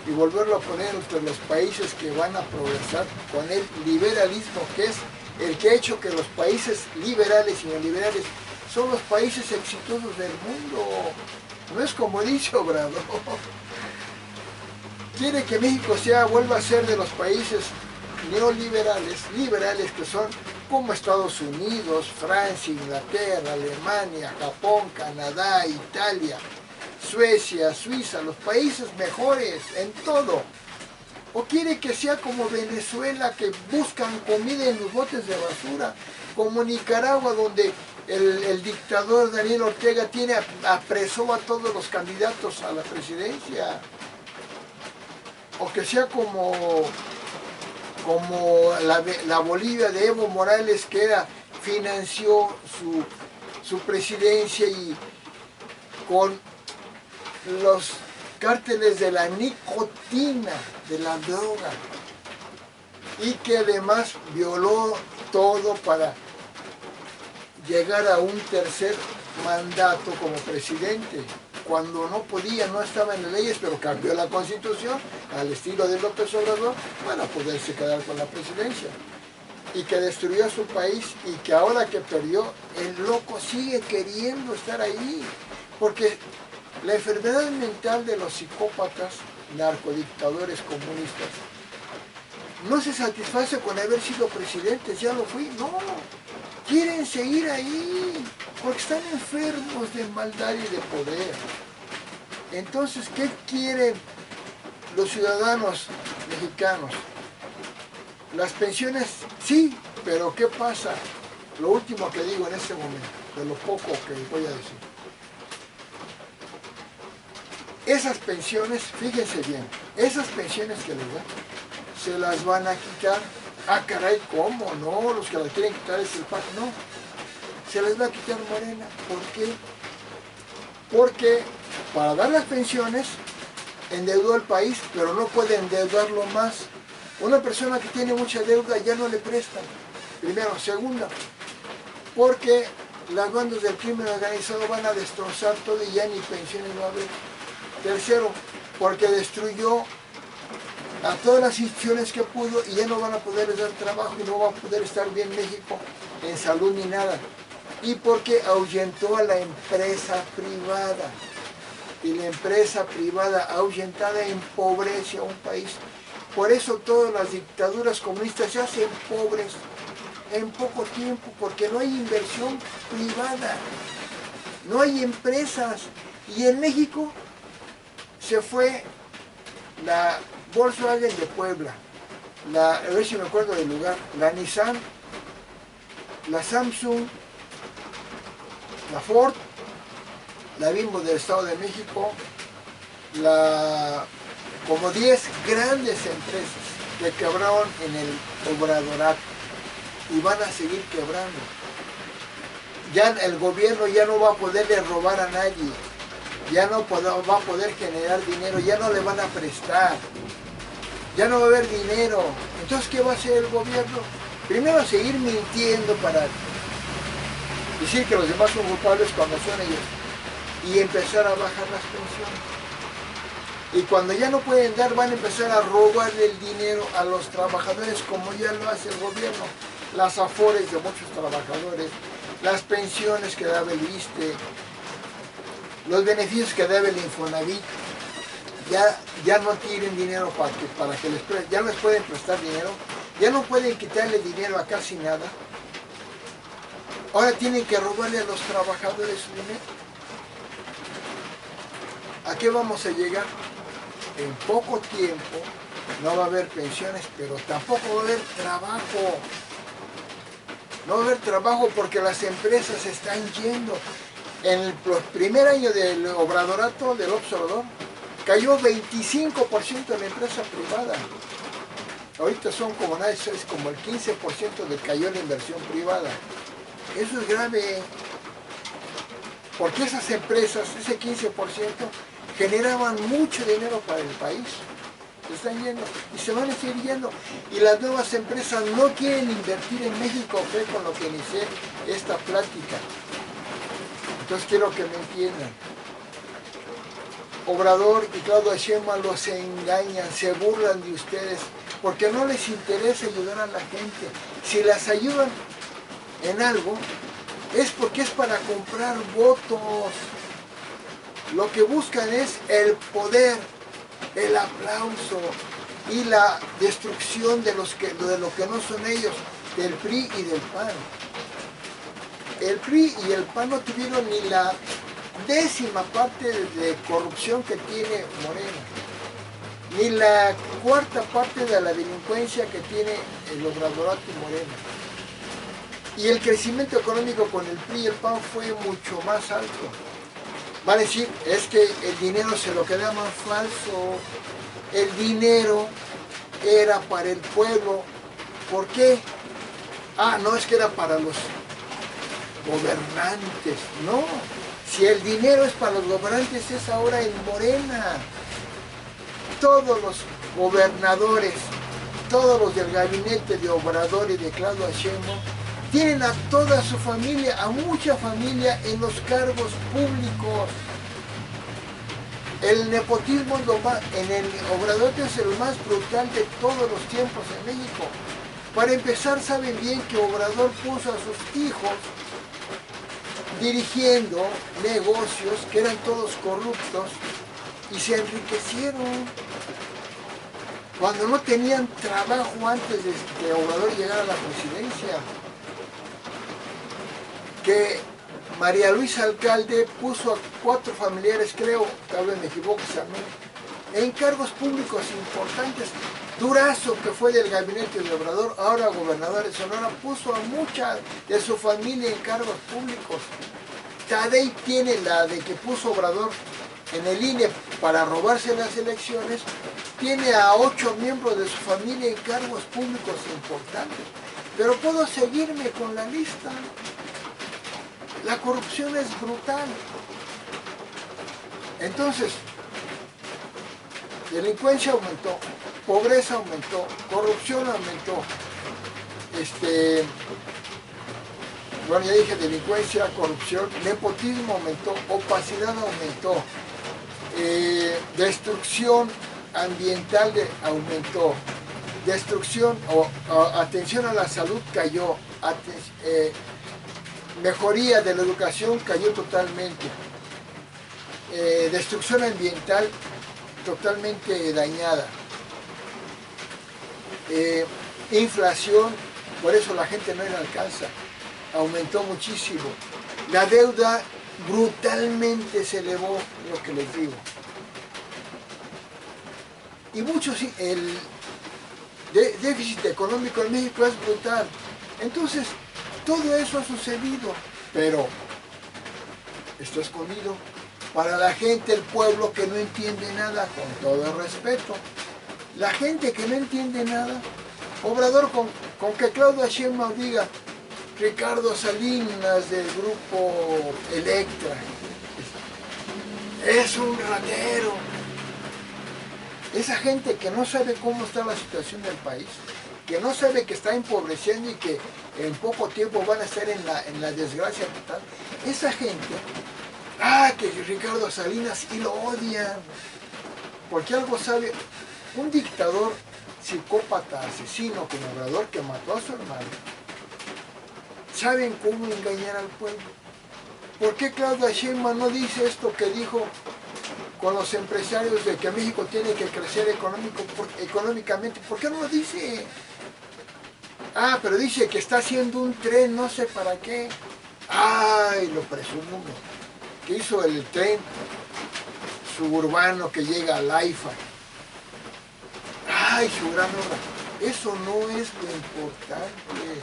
y volverlo a poner entre los países que van a progresar con el liberalismo, que es el que ha hecho que los países liberales y neoliberales son los países exitosos del mundo. No es como dice Obrador. Quiere que México vuelva a ser de los países liberales que son como Estados Unidos, Francia, Inglaterra, Alemania, Japón, Canadá, Italia, Suecia, Suiza, los países mejores en todo. ¿O quiere que sea como Venezuela, que buscan comida en los botes de basura? Como Nicaragua, donde el dictador Daniel Ortega apresó a todos los candidatos a la presidencia. O que sea como la Bolivia de Evo Morales, que financió su presidencia y con los cárteles de la nicotina, de la droga, y que además violó todo para llegar a un tercer mandato como presidente, cuando no podía, no estaba en las leyes, pero cambió la Constitución al estilo de López Obrador para poderse quedar con la presidencia, y que destruyó su país, y que ahora que perdió, el loco sigue queriendo estar ahí, porque la enfermedad mental de los psicópatas, narcodictadores comunistas, no se satisface con haber sido presidentes, ya lo fui, no, quieren seguir ahí, porque están enfermos de maldad y de poder. Entonces, ¿qué quieren los ciudadanos mexicanos? Las pensiones, sí, pero ¿qué pasa? Lo último que digo en este momento, de lo poco que voy a decir. Esas pensiones, fíjense bien, esas pensiones que les dan, se las van a quitar. Ah, caray, ¿cómo? No, los que las quieren quitar es el PAC, no. Se les va a quitar Morena. ¿Por qué? Porque para dar las pensiones endeudó al país, pero no puede endeudarlo más. Una persona que tiene mucha deuda ya no le prestan. Primero. Segunda, porque las bandas del crimen organizado van a destrozar todo y ya ni pensiones va a haber. Tercero, porque destruyó a todas las instituciones que pudo y ya no van a poder dar trabajo y no va a poder estar bien México en salud ni nada. Y porque ahuyentó a la empresa privada. Y la empresa privada ahuyentada empobrece a un país. Por eso todas las dictaduras comunistas se hacen pobres en poco tiempo, porque no hay inversión privada, no hay empresas. Y en México se fue la Volkswagen de Puebla, a ver si me acuerdo del lugar, la Nissan, la Samsung, la Ford, la Bimbo del Estado de México, como 10 grandes empresas que quebraron en el Obradorato y van a seguir quebrando. Ya el gobierno ya no va a poderle robar a nadie, ya no va a poder generar dinero, ya no le van a prestar, ya no va a haber dinero. Entonces, ¿qué va a hacer el gobierno? Primero, seguir mintiendo para decir que los demás son culpables cuando son ellos, y empezar a bajar las pensiones. Y cuando ya no pueden dar, van a empezar a robarle el dinero a los trabajadores, como ya lo hace el gobierno. Las afores de muchos trabajadores, las pensiones que daba el ISSSTE, los beneficios que debe el Infonavit, ya no tienen dinero para que ya no les pueden prestar dinero, ya no pueden quitarle dinero a casi nada. Ahora tienen que robarle a los trabajadores su dinero. ¿A qué vamos a llegar? En poco tiempo no va a haber pensiones, pero tampoco va a haber trabajo. No va a haber trabajo porque las empresas se están yendo. En el primer año del Obradorato, del Obrador, cayó 25% de la empresa privada. Ahorita son como nada, es como el 15% de cayó la inversión privada. Eso es grave, porque esas empresas, ese 15%, generaban mucho dinero para el país. Se están yendo y se van a seguir yendo. Y las nuevas empresas no quieren invertir en México, fue con lo que inicié esta plática. Entonces quiero que me entiendan. Obrador y Claudia Sheinbaum los engañan, se burlan de ustedes, porque no les interesa ayudar a la gente. Si las ayudan en algo, es porque es para comprar votos. Lo que buscan es el poder, el aplauso y la destrucción de lo que no son ellos, del PRI y del PAN. El PRI y el PAN no tuvieron ni la décima parte de corrupción que tiene Morena, ni la cuarta parte de la delincuencia que tiene el Obradorato y Morena. Y el crecimiento económico con el PRI y el PAN fue mucho más alto. Van a decir, es que el dinero se lo quedaba falso. El dinero era para el pueblo. ¿Por qué? Ah, no, es que era para los gobernantes. No, si el dinero es para los gobernantes, es ahora en Morena. Todos los gobernadores, todos los del gabinete de Obrador y de Claudia Sheinbaum, tienen a toda su familia, a mucha familia en los cargos públicos. El nepotismo en el Obrador es el más brutal de todos los tiempos en México. Para empezar, saben bien que Obrador puso a sus hijos dirigiendo negocios que eran todos corruptos y se enriquecieron cuando no tenían trabajo antes de que Obrador llegara a la presidencia. Que María Luisa Alcalde puso a 4 familiares, creo, tal vez me equivoco, en cargos públicos importantes. Durazo, que fue del gabinete de Obrador, ahora gobernador de Sonora, puso a mucha de su familia en cargos públicos. Tadei tiene la de que puso Obrador en el INE para robarse las elecciones, tiene a 8 miembros de su familia en cargos públicos importantes. Pero puedo seguirme con la lista. La corrupción es brutal. Entonces, delincuencia aumentó, pobreza aumentó, corrupción aumentó. Bueno, ya dije delincuencia, corrupción, nepotismo aumentó, opacidad aumentó, destrucción ambiental aumentó, destrucción o atención a la salud cayó, mejoría de la educación cayó totalmente, destrucción ambiental totalmente dañada, inflación, por eso la gente no le alcanza, aumentó muchísimo, la deuda brutalmente se elevó, lo que les digo, y muchos, el déficit económico en México es brutal. Entonces, todo eso ha sucedido, pero está escondido para la gente, el pueblo que no entiende nada, con todo el respeto. La gente que no entiende nada, Obrador con que Claudia Sheinbaum diga, Ricardo Salinas del grupo Electra, es un ratero. Esa gente que no sabe cómo está la situación del país, que no sabe que está empobreciendo y que en poco tiempo van a estar en la desgracia total. Esa gente, que Ricardo Salinas, y lo odian, porque algo sabe, un dictador psicópata, asesino, como Obrador, que mató a su hermano, saben cómo engañar al pueblo. ¿Por qué Claudia Sheinbaum no dice esto que dijo con los empresarios de que México tiene que crecer económicamente? ¿Por qué no lo dice? Pero dice que está haciendo un tren, no sé para qué. Lo presumo, que hizo el tren suburbano que llega al AIFA. Su gran obra. Eso no es lo importante.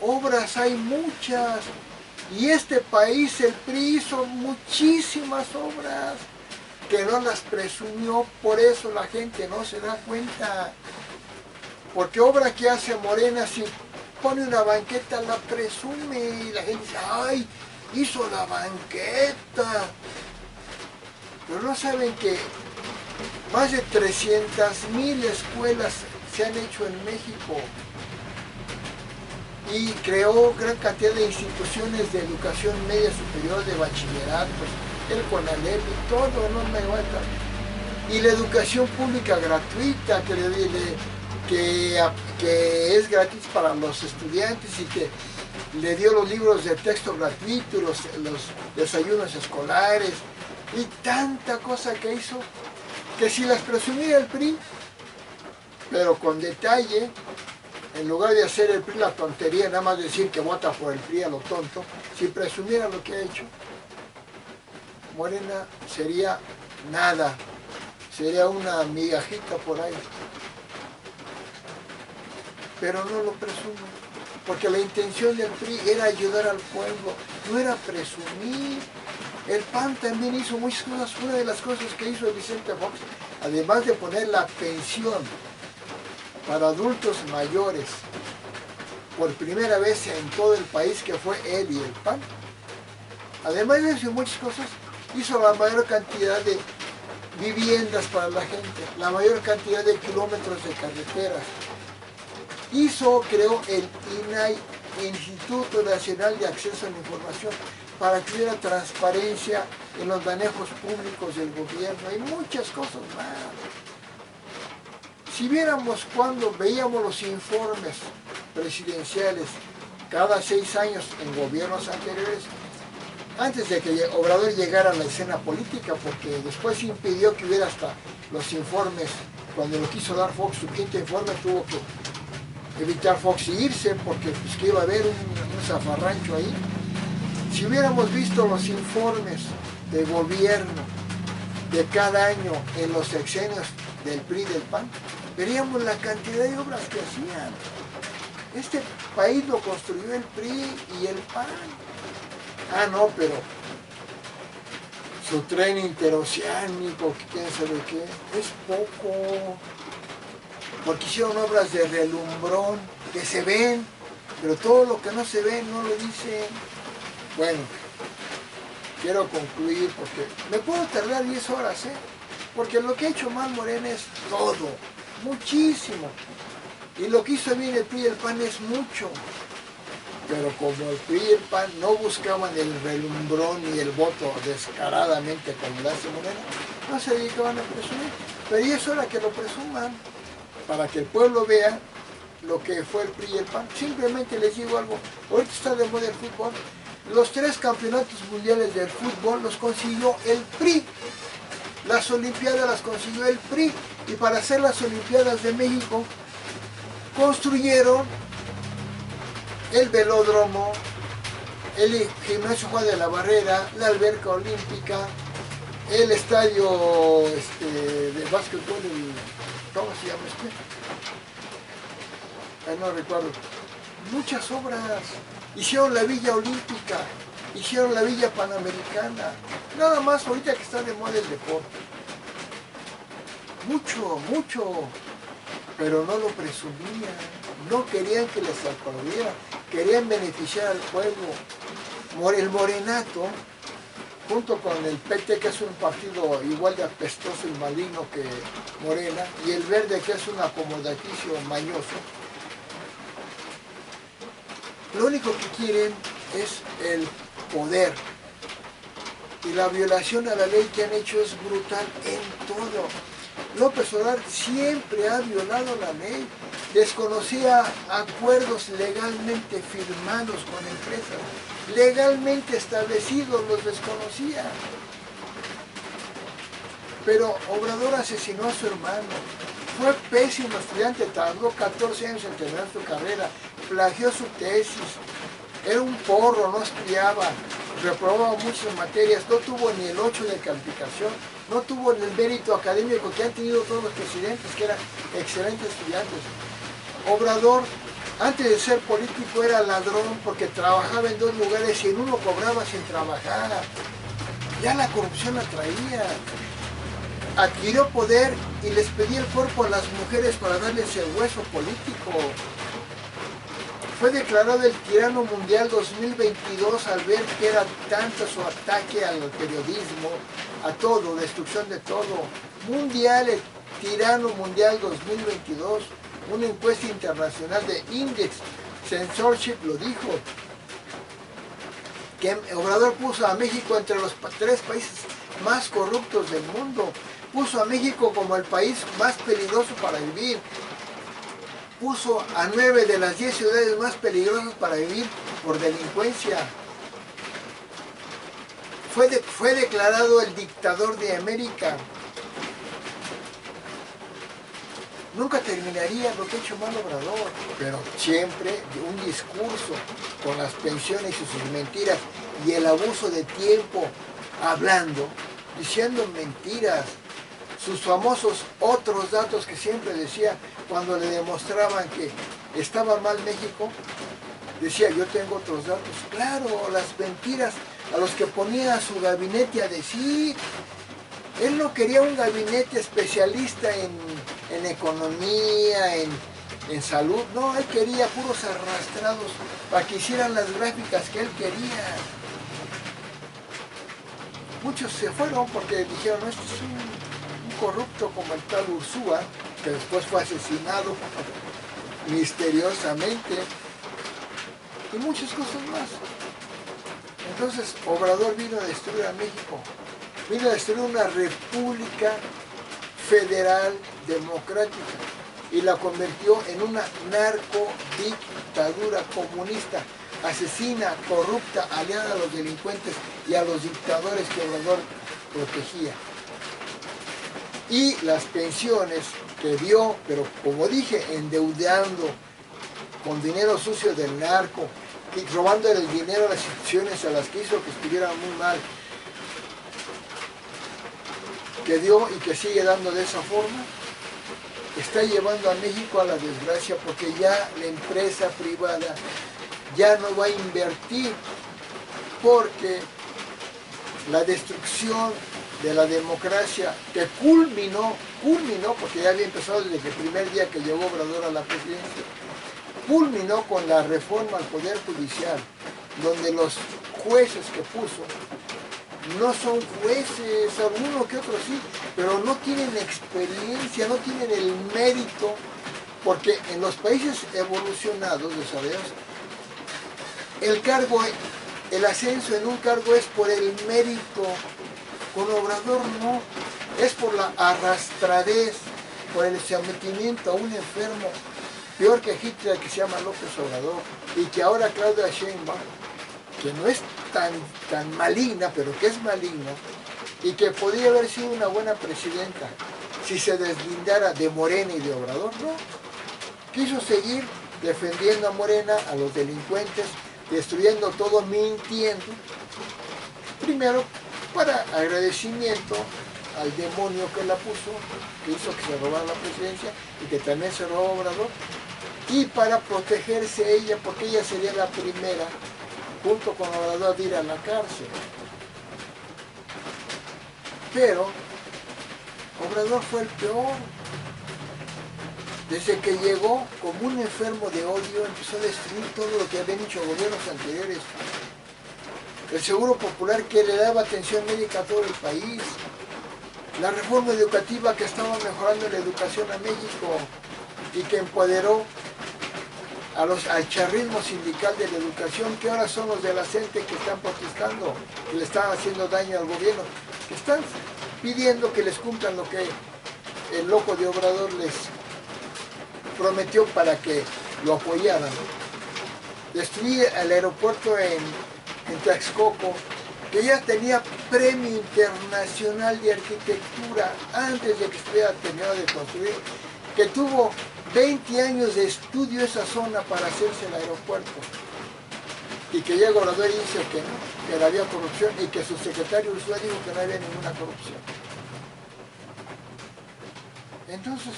Obras hay muchas. Y este país, el PRI, hizo muchísimas obras que no las presumió, por eso la gente no se da cuenta. Porque obra que hace Morena, si pone una banqueta, la presume y la gente dice, hizo la banqueta. Pero no saben que más de 300,000 escuelas se han hecho en México y creó gran cantidad de instituciones de educación media superior, de bachilleratos, el CONALEP y todo, no me aguanta. Y la educación pública gratuita que es gratis para los estudiantes y que le dio los libros de texto gratuitos, los desayunos escolares y tanta cosa que hizo, que si las presumiera el PRI, pero con detalle, en lugar de hacer el PRI la tontería, nada más decir que vota por el PRI a lo tonto, si presumiera lo que ha hecho, Morena sería nada, sería una migajita por ahí. Pero no lo presumo, porque la intención del PRI era ayudar al pueblo, no era presumir. El PAN también hizo muchas cosas. Una de las cosas que hizo Vicente Fox, además de poner la pensión para adultos mayores, por primera vez en todo el país, que fue él y el PAN, además de eso y muchas cosas, hizo la mayor cantidad de viviendas para la gente, la mayor cantidad de kilómetros de carreteras. Creó el INAI, Instituto Nacional de Acceso a la Información, para que hubiera transparencia en los manejos públicos del gobierno y muchas cosas más. Si viéramos cuando veíamos los informes presidenciales cada 6 años en gobiernos anteriores, antes de que Obrador llegara a la escena política, porque después impidió que hubiera hasta los informes, cuando lo quiso dar Fox, su quinto informe, tuvo que evitar Fox y irse, porque pues, que iba a haber un zafarrancho ahí. Si hubiéramos visto los informes de gobierno de cada año en los sexenios del PRI y del PAN, veríamos la cantidad de obras que hacían. Este país lo construyó el PRI y el PAN. Ah, no, pero su tren interoceánico, quién sabe qué, es poco. Porque hicieron obras de relumbrón, que se ven, pero todo lo que no se ve no lo dicen. Bueno, quiero concluir porque me puedo tardar 10 horas, porque lo que ha hecho mal Morena es todo, muchísimo. Y lo que hizo bien el PRI y el PAN es mucho. Pero como el PRI y el PAN no buscaban el relumbrón ni el voto descaradamente como lo hace Morena, no se dedicaban a presumir. Pero ya es hora que lo presuman, para que el pueblo vea lo que fue el PRI y el PAN. Simplemente les digo algo, ahorita está de moda el fútbol. Los 3 campeonatos mundiales del fútbol los consiguió el PRI. Las Olimpiadas las consiguió el PRI. Y para hacer las Olimpiadas de México, construyeron el velódromo, el gimnasio Juan de la Barrera, la alberca olímpica, el estadio de básquetbol, ¿cómo se llama no recuerdo. Muchas obras. Hicieron la Villa Olímpica, hicieron la Villa Panamericana. Nada más ahorita que está de moda el deporte. Mucho, mucho. Pero no lo presumían. No querían que les aplaudiera. Querían beneficiar al pueblo. El morenato, junto con el PT, que es un partido igual de apestoso y maligno que Morena, y el verde, que es un acomodaticio mañoso, lo único que quieren es el poder. Y la violación a la ley que han hecho es brutal en todo. López Obrador siempre ha violado la ley. Desconocía acuerdos legalmente firmados con empresas. Legalmente establecidos los desconocía. Pero Obrador asesinó a su hermano. Fue pésimo estudiante, tardó 14 años en terminar su carrera. Plagió su tesis. Era un porro, no estudiaba. Reprobaba muchas materias. No tuvo ni el 8 de calificación. No tuvo el mérito académico que han tenido todos los presidentes, que eran excelentes estudiantes. Obrador, antes de ser político, era ladrón porque trabajaba en 2 lugares y en uno cobraba sin trabajar. Ya la corrupción la traía. Adquirió poder y les pedía el cuerpo a las mujeres para darles el hueso político. Fue declarado el tirano mundial 2022 al ver que era tanto su ataque al periodismo, a todo, destrucción de todo. Mundial, el tirano mundial 2022, una encuesta internacional de Index Censorship lo dijo. Que Obrador puso a México entre los 3 países más corruptos del mundo. Puso a México como el país más peligroso para vivir. Puso a 9 de las 10 ciudades más peligrosas para vivir por delincuencia. Fue declarado el dictador de América. Nunca terminaría lo que ha hecho mal Obrador, pero siempre un discurso con las pensiones y sus mentiras y el abuso de tiempo hablando, diciendo mentiras. Sus famosos otros datos que siempre decía cuando le demostraban que estaba mal México, decía, yo tengo otros datos. Claro, las mentiras a los que ponía a su gabinete a decir. Él no quería un gabinete especialista en economía, en salud. No, él quería puros arrastrados para que hicieran las gráficas que él quería. Muchos se fueron porque dijeron, no, este es un corrupto como el tal Ursúa, que después fue asesinado misteriosamente, y muchas cosas más. Entonces Obrador vino a destruir a México, vino a destruir una república federal democrática y la convirtió en una narcodictadura comunista, asesina, corrupta, aliada a los delincuentes y a los dictadores que Obrador protegía. Y las pensiones que dio, pero como dije, endeudando con dinero sucio del narco, y robando el dinero a las instituciones a las que hizo que estuvieran muy mal, que dio y que sigue dando de esa forma, está llevando a México a la desgracia, porque ya la empresa privada ya no va a invertir, porque la destrucción de la democracia que culminó, porque ya había empezado desde el primer día que llegó Obrador a la presidencia, culminó con la reforma al Poder Judicial, donde los jueces que puso no son jueces, algunos que otros sí, pero no tienen experiencia, no tienen el mérito, porque en los países evolucionados, ya sabemos, el ascenso en un cargo es por el mérito. Con Obrador no, es por la arrastradez, por el sometimiento a un enfermo, peor que Hitler, que se llama López Obrador, y que ahora Claudia Sheinbaum, que no es tan maligna, pero que es maligna, y que podría haber sido una buena presidenta si se deslindara de Morena y de Obrador, no. Quiso seguir defendiendo a Morena, a los delincuentes, destruyendo todo, mintiendo. Primero, para agradecimiento al demonio que la puso, que hizo que se robara la presidencia y que también se robó Obrador, y para protegerse ella, porque ella sería la primera, junto con Obrador, de ir a la cárcel. Pero Obrador fue el peor. Desde que llegó, como un enfermo de odio, empezó a destruir todo lo que habían hecho gobiernos anteriores. El Seguro Popular, que le daba atención médica a todo el país, la reforma educativa que estaba mejorando la educación a México y que empoderó al charrismo sindical de la educación, que ahora son los de la CENTE que están protestando, que le están haciendo daño al gobierno, que están pidiendo que les cumplan lo que el loco de Obrador les prometió para que lo apoyaran. Destruir el aeropuerto en Texcoco, que ya tenía premio internacional de arquitectura antes de que estuviera terminado de construir, que tuvo 20 años de estudio esa zona para hacerse el aeropuerto, y que llega Obrador y dice que no, que había corrupción, y que su secretario Ursúa dijo que no había ninguna corrupción. Entonces,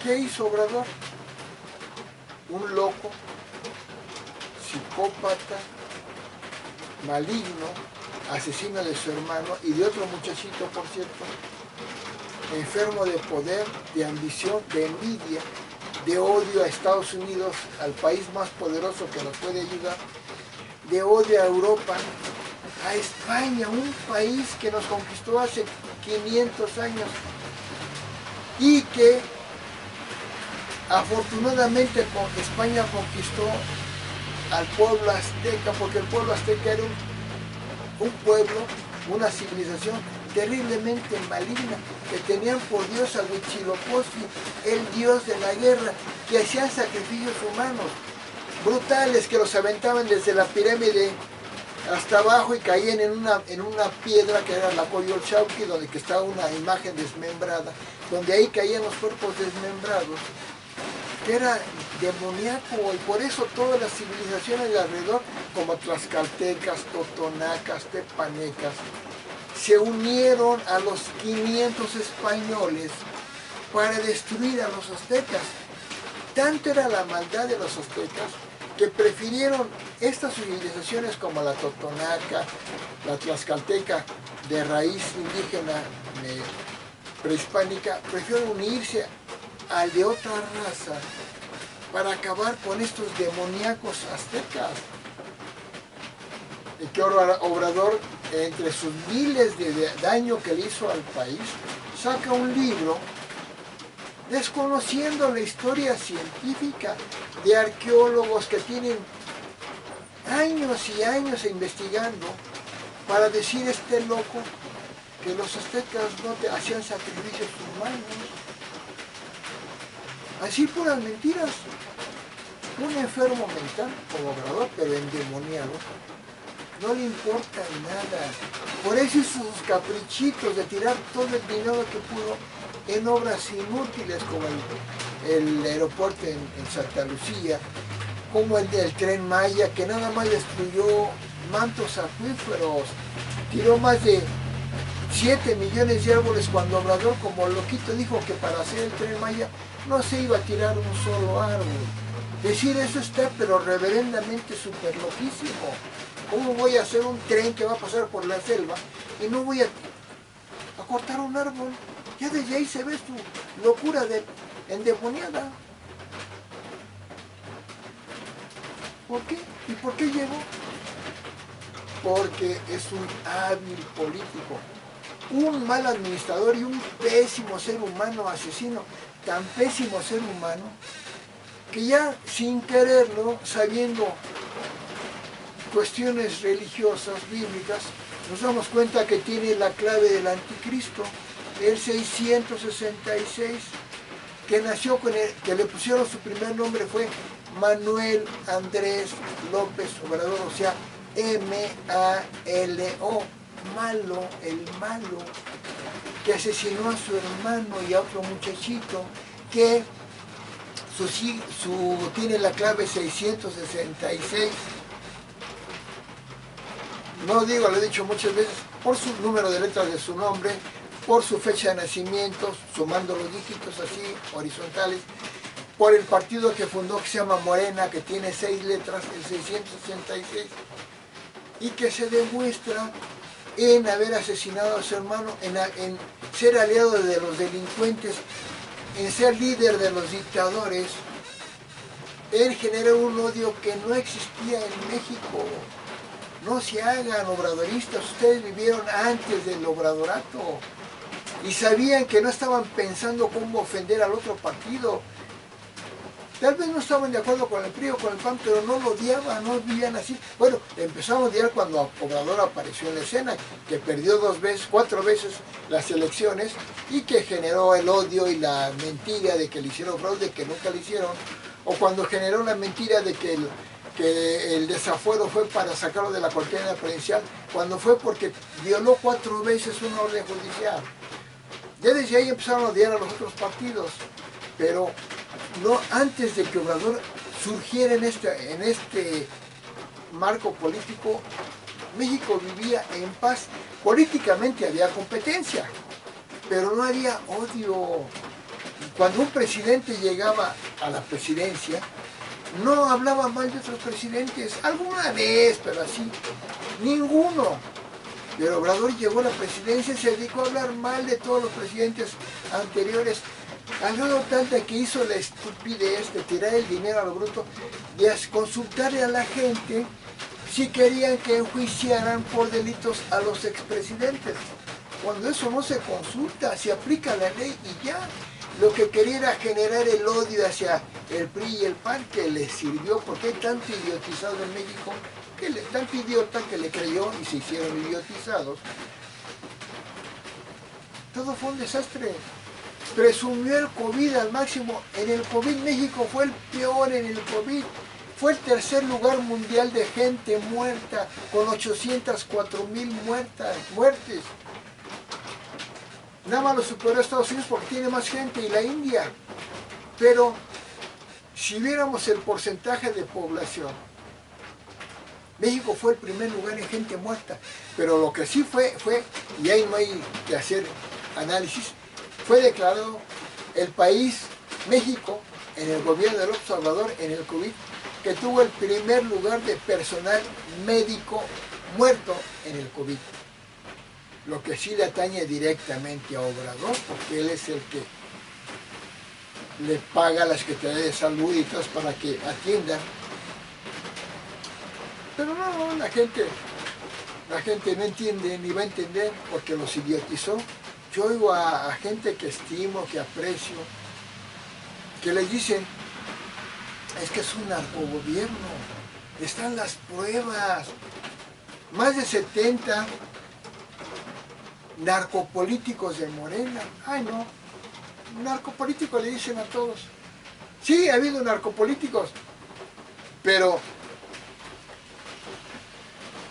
¿qué hizo Obrador? Un loco, psicópata, maligno, asesino de su hermano y de otro muchachito, por cierto, enfermo de poder, de ambición, de envidia, de odio a Estados Unidos, al país más poderoso que nos puede ayudar, de odio a Europa, a España, un país que nos conquistó hace 500 años y que afortunadamente España conquistó al pueblo azteca, porque el pueblo azteca era un pueblo, una civilización terriblemente maligna, que tenían por Dios a Huitzilopochtli, el dios de la guerra, que hacían sacrificios humanos brutales, que los aventaban desde la pirámide hasta abajo y caían en una piedra que era la Coyolxauhqui, donde que estaba una imagen desmembrada, donde ahí caían los cuerpos desmembrados, que era demoníaco, y por eso todas las civilizaciones de alrededor, como tlaxcaltecas, totonacas, tepanecas, se unieron a los 500 españoles para destruir a los aztecas. Tanto era la maldad de los aztecas que prefirieron estas civilizaciones como la totonaca, la tlaxcalteca de raíz indígena prehispánica, prefirieron unirse al de otra raza para acabar con estos demoníacos aztecas. Y que Obrador, entre sus miles de daño que le hizo al país, saca un libro desconociendo la historia científica de arqueólogos que tienen años y años investigando para decir este loco que los aztecas no te hacían sacrificios humanos. Así puras mentiras. Un enfermo mental como Obrador, pero endemoniado, no le importa nada. Por eso hizo sus caprichitos de tirar todo el dinero que pudo en obras inútiles como el aeropuerto en Santa Lucía, como el del Tren Maya, que nada más destruyó mantos acuíferos, tiró más de 7 millones de árboles cuando Obrador, como loquito, dijo que para hacer el Tren Maya no se iba a tirar un solo árbol. Decir eso está pero reverendamente súper loquísimo. ¿Cómo voy a hacer un tren que va a pasar por la selva y no voy a cortar un árbol? Ya desde ahí se ve su locura endemoniada. ¿Por qué? ¿Y por qué llegó? Porque es un hábil político, un mal administrador y un pésimo ser humano, asesino, tan pésimo ser humano, que ya sin quererlo, sabiendo cuestiones religiosas, bíblicas, nos damos cuenta que tiene la clave del anticristo, el 666, que nació con el, que le pusieron su primer nombre fue Manuel Andrés López Obrador, o sea, M-A-L-O, malo, el malo, que asesinó a su hermano y a otro muchachito, que tiene la clave 666. No digo, lo he dicho muchas veces, por su número de letras de su nombre, por su fecha de nacimiento, sumando los dígitos así, horizontales, por el partido que fundó, que se llama Morena, que tiene 6 letras, el 666, y que se demuestra en haber asesinado a su hermano, en ser aliado de los delincuentes, en ser líder de los dictadores, en generar un odio que no existía en México. No se hagan obradoristas, ustedes vivieron antes del obradorato y sabían que no estaban pensando cómo ofender al otro partido. Tal vez no estaban de acuerdo con el PRI o con el PAN, pero no lo odiaban, no vivían así. Bueno, empezaron a odiar cuando Obrador apareció en la escena, que perdió 4 veces las elecciones y que generó el odio y la mentira de que le hicieron fraude, que nunca le hicieron, o cuando generó la mentira de que el desafuero fue para sacarlo de la cortina presidencial, cuando fue porque violó 4 veces una orden judicial. Ya desde ahí empezaron a odiar a los otros partidos, pero no antes de que Obrador surgiera en este marco político, México vivía en paz. Políticamente había competencia, pero no había odio. Cuando un presidente llegaba a la presidencia, no hablaba mal de otros presidentes, alguna vez, pero así, ninguno. Pero Obrador llegó a la presidencia y se dedicó a hablar mal de todos los presidentes anteriores, al grado tal de que hizo la estupidez de tirar el dinero a lo bruto, de consultarle a la gente si querían que enjuiciaran por delitos a los expresidentes. Cuando eso no se consulta, se aplica la ley y ya. Lo que quería era generar el odio hacia el PRI y el PAN, que les sirvió, porque hay tanto idiotizado en México, tanto idiota que le creyó y se hicieron idiotizados. Todo fue un desastre. Presumió el COVID al máximo. En el COVID México fue el peor en el COVID. Fue el tercer lugar mundial de gente muerta, con 804,000 muertes. Nada más lo superó Estados Unidos porque tiene más gente y la India. Pero Si viéramos el porcentaje de población, México fue el primer lugar en gente muerta, pero lo que sí fue, y ahí no hay que hacer análisis, fue declarado el país, México, en el gobierno de López Obrador, en el COVID, que tuvo el primer lugar de personal médico muerto en el COVID. Lo que sí le atañe directamente a Obrador, porque él es el que le paga a la Secretaría de Salud y todo para que atiendan. Pero no, la gente no entiende ni va a entender porque los idiotizó. Yo oigo a gente que estimo, que aprecio, que les dicen, es que es un narcogobierno, están las pruebas. Más de 70 narcopolíticos de Morena. Ay no, narcopolíticos le dicen a todos. Sí, ha habido narcopolíticos, pero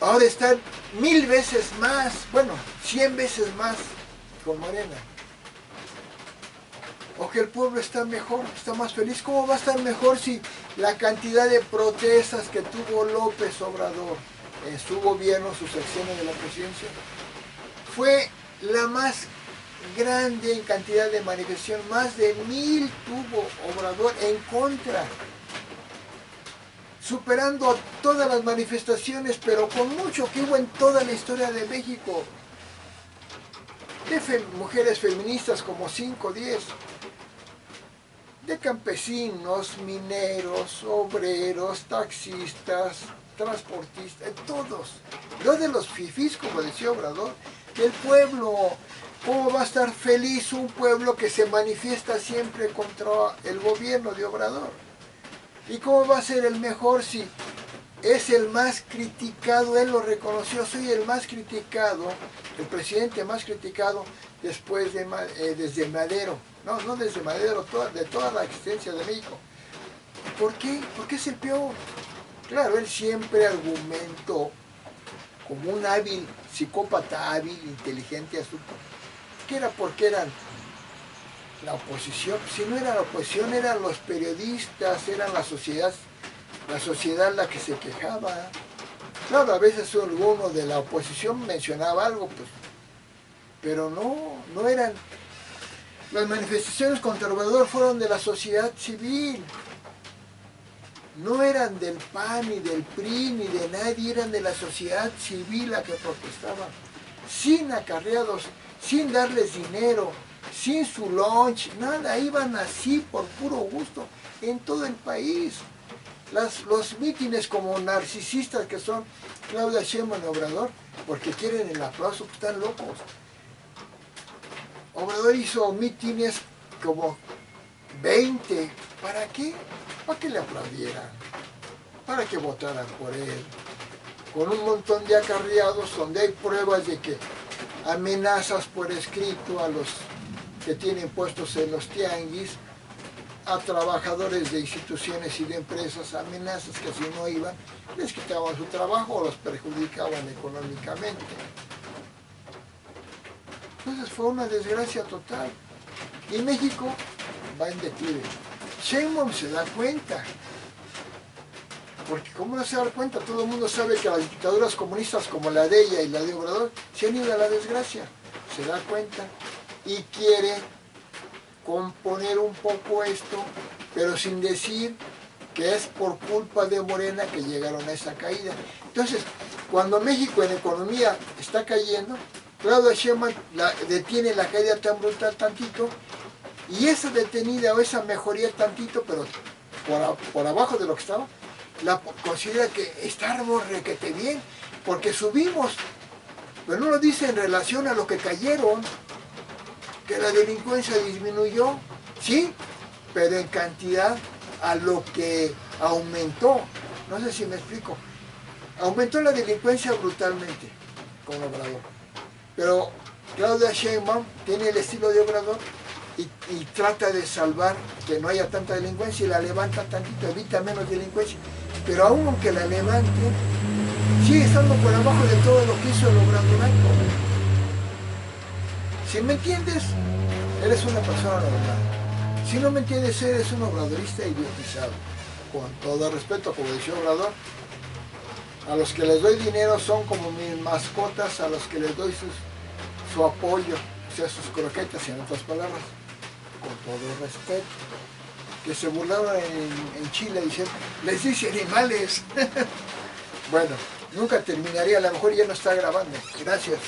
ahora están 1000 veces más, bueno, 100 veces más con Morena. O que el pueblo está mejor, está más feliz. ¿Cómo va a estar mejor si la cantidad de protestas que tuvo López Obrador en su gobierno, su sección de la presidencia, fue la más grande en cantidad de manifestación? Más de 1000 tuvo Obrador en contra, superando todas las manifestaciones, pero con mucho que hubo en toda la historia de México. De mujeres feministas como 5 o 10, de campesinos, mineros, obreros, taxistas, transportistas, todos. No de los fifís, como decía Obrador, del pueblo. ¿Cómo va a estar feliz un pueblo que se manifiesta siempre contra el gobierno de Obrador? ¿Y cómo va a ser el mejor si es el más criticado? Él lo reconoció, soy el más criticado, el presidente más criticado después de, desde Madero. No desde Madero, de toda la existencia de México. ¿Por qué? Porque es el peor. Claro, él siempre argumentó como un hábil, psicópata hábil, inteligente, astuto, que era porque eran la oposición. Si no era la oposición, eran los periodistas, eran la sociedad la que se quejaba. Claro, a veces alguno de la oposición mencionaba algo, pues, pero no eran. Las manifestaciones contra Obrador fueron de la sociedad civil. No eran del PAN, ni del PRI, ni de nadie, eran de la sociedad civil la que protestaba. Sin acarreados, sin darles dinero, sin su lunch, nada, iban así por puro gusto en todo el país. Los mítines como narcisistas que son Claudia Sheinbaum y Obrador, porque quieren el aplauso, pues están locos. Obrador hizo mítines como 20, ¿para qué? Para que le aplaudieran, para que votaran por él, con un montón de acarreados donde hay pruebas de que amenazas por escrito a los que tienen puestos en los tianguis, a trabajadores de instituciones y de empresas, amenazas que si no iban, les quitaban su trabajo o los perjudicaban económicamente. Entonces fue una desgracia total. Y México va en declive. Sheinbaum se da cuenta. Porque ¿cómo no se da cuenta? Todo el mundo sabe que las dictaduras comunistas como la de ella y la de Obrador se han ido a la desgracia. Se da cuenta y quiere componer un poco esto, pero sin decir que es por culpa de Morena que llegaron a esa caída. Entonces, cuando México en economía está cayendo, Claudia Sheinbaum detiene la caída tan brutal tantito, y esa detenida o esa mejoría tantito, pero por abajo de lo que estaba, la considera que estamos requete bien, porque subimos, pero no lo dice en relación a lo que cayeron, que la delincuencia disminuyó, sí, pero en cantidad a lo que aumentó. No sé si me explico. Aumentó la delincuencia brutalmente con Obrador, pero Claudia Sheinbaum tiene el estilo de Obrador y trata de salvar que no haya tanta delincuencia y la levanta tantito, evita menos delincuencia, pero aún aunque la levante, sigue estando por abajo de todo lo que hizo el Obradoraco. ¿Sí me entiendes? Eres una persona normal. Si no me entiendes, eres un obradorista idiotizado. Con todo respeto, como decía Obrador, a los que les doy dinero son como mis mascotas, a los que les doy su apoyo, o sea, sus croquetas, en otras palabras, con todo respeto. Que se burlaron en Chile diciendo, les dice animales. Bueno, nunca terminaría, a lo mejor ya no está grabando. Gracias.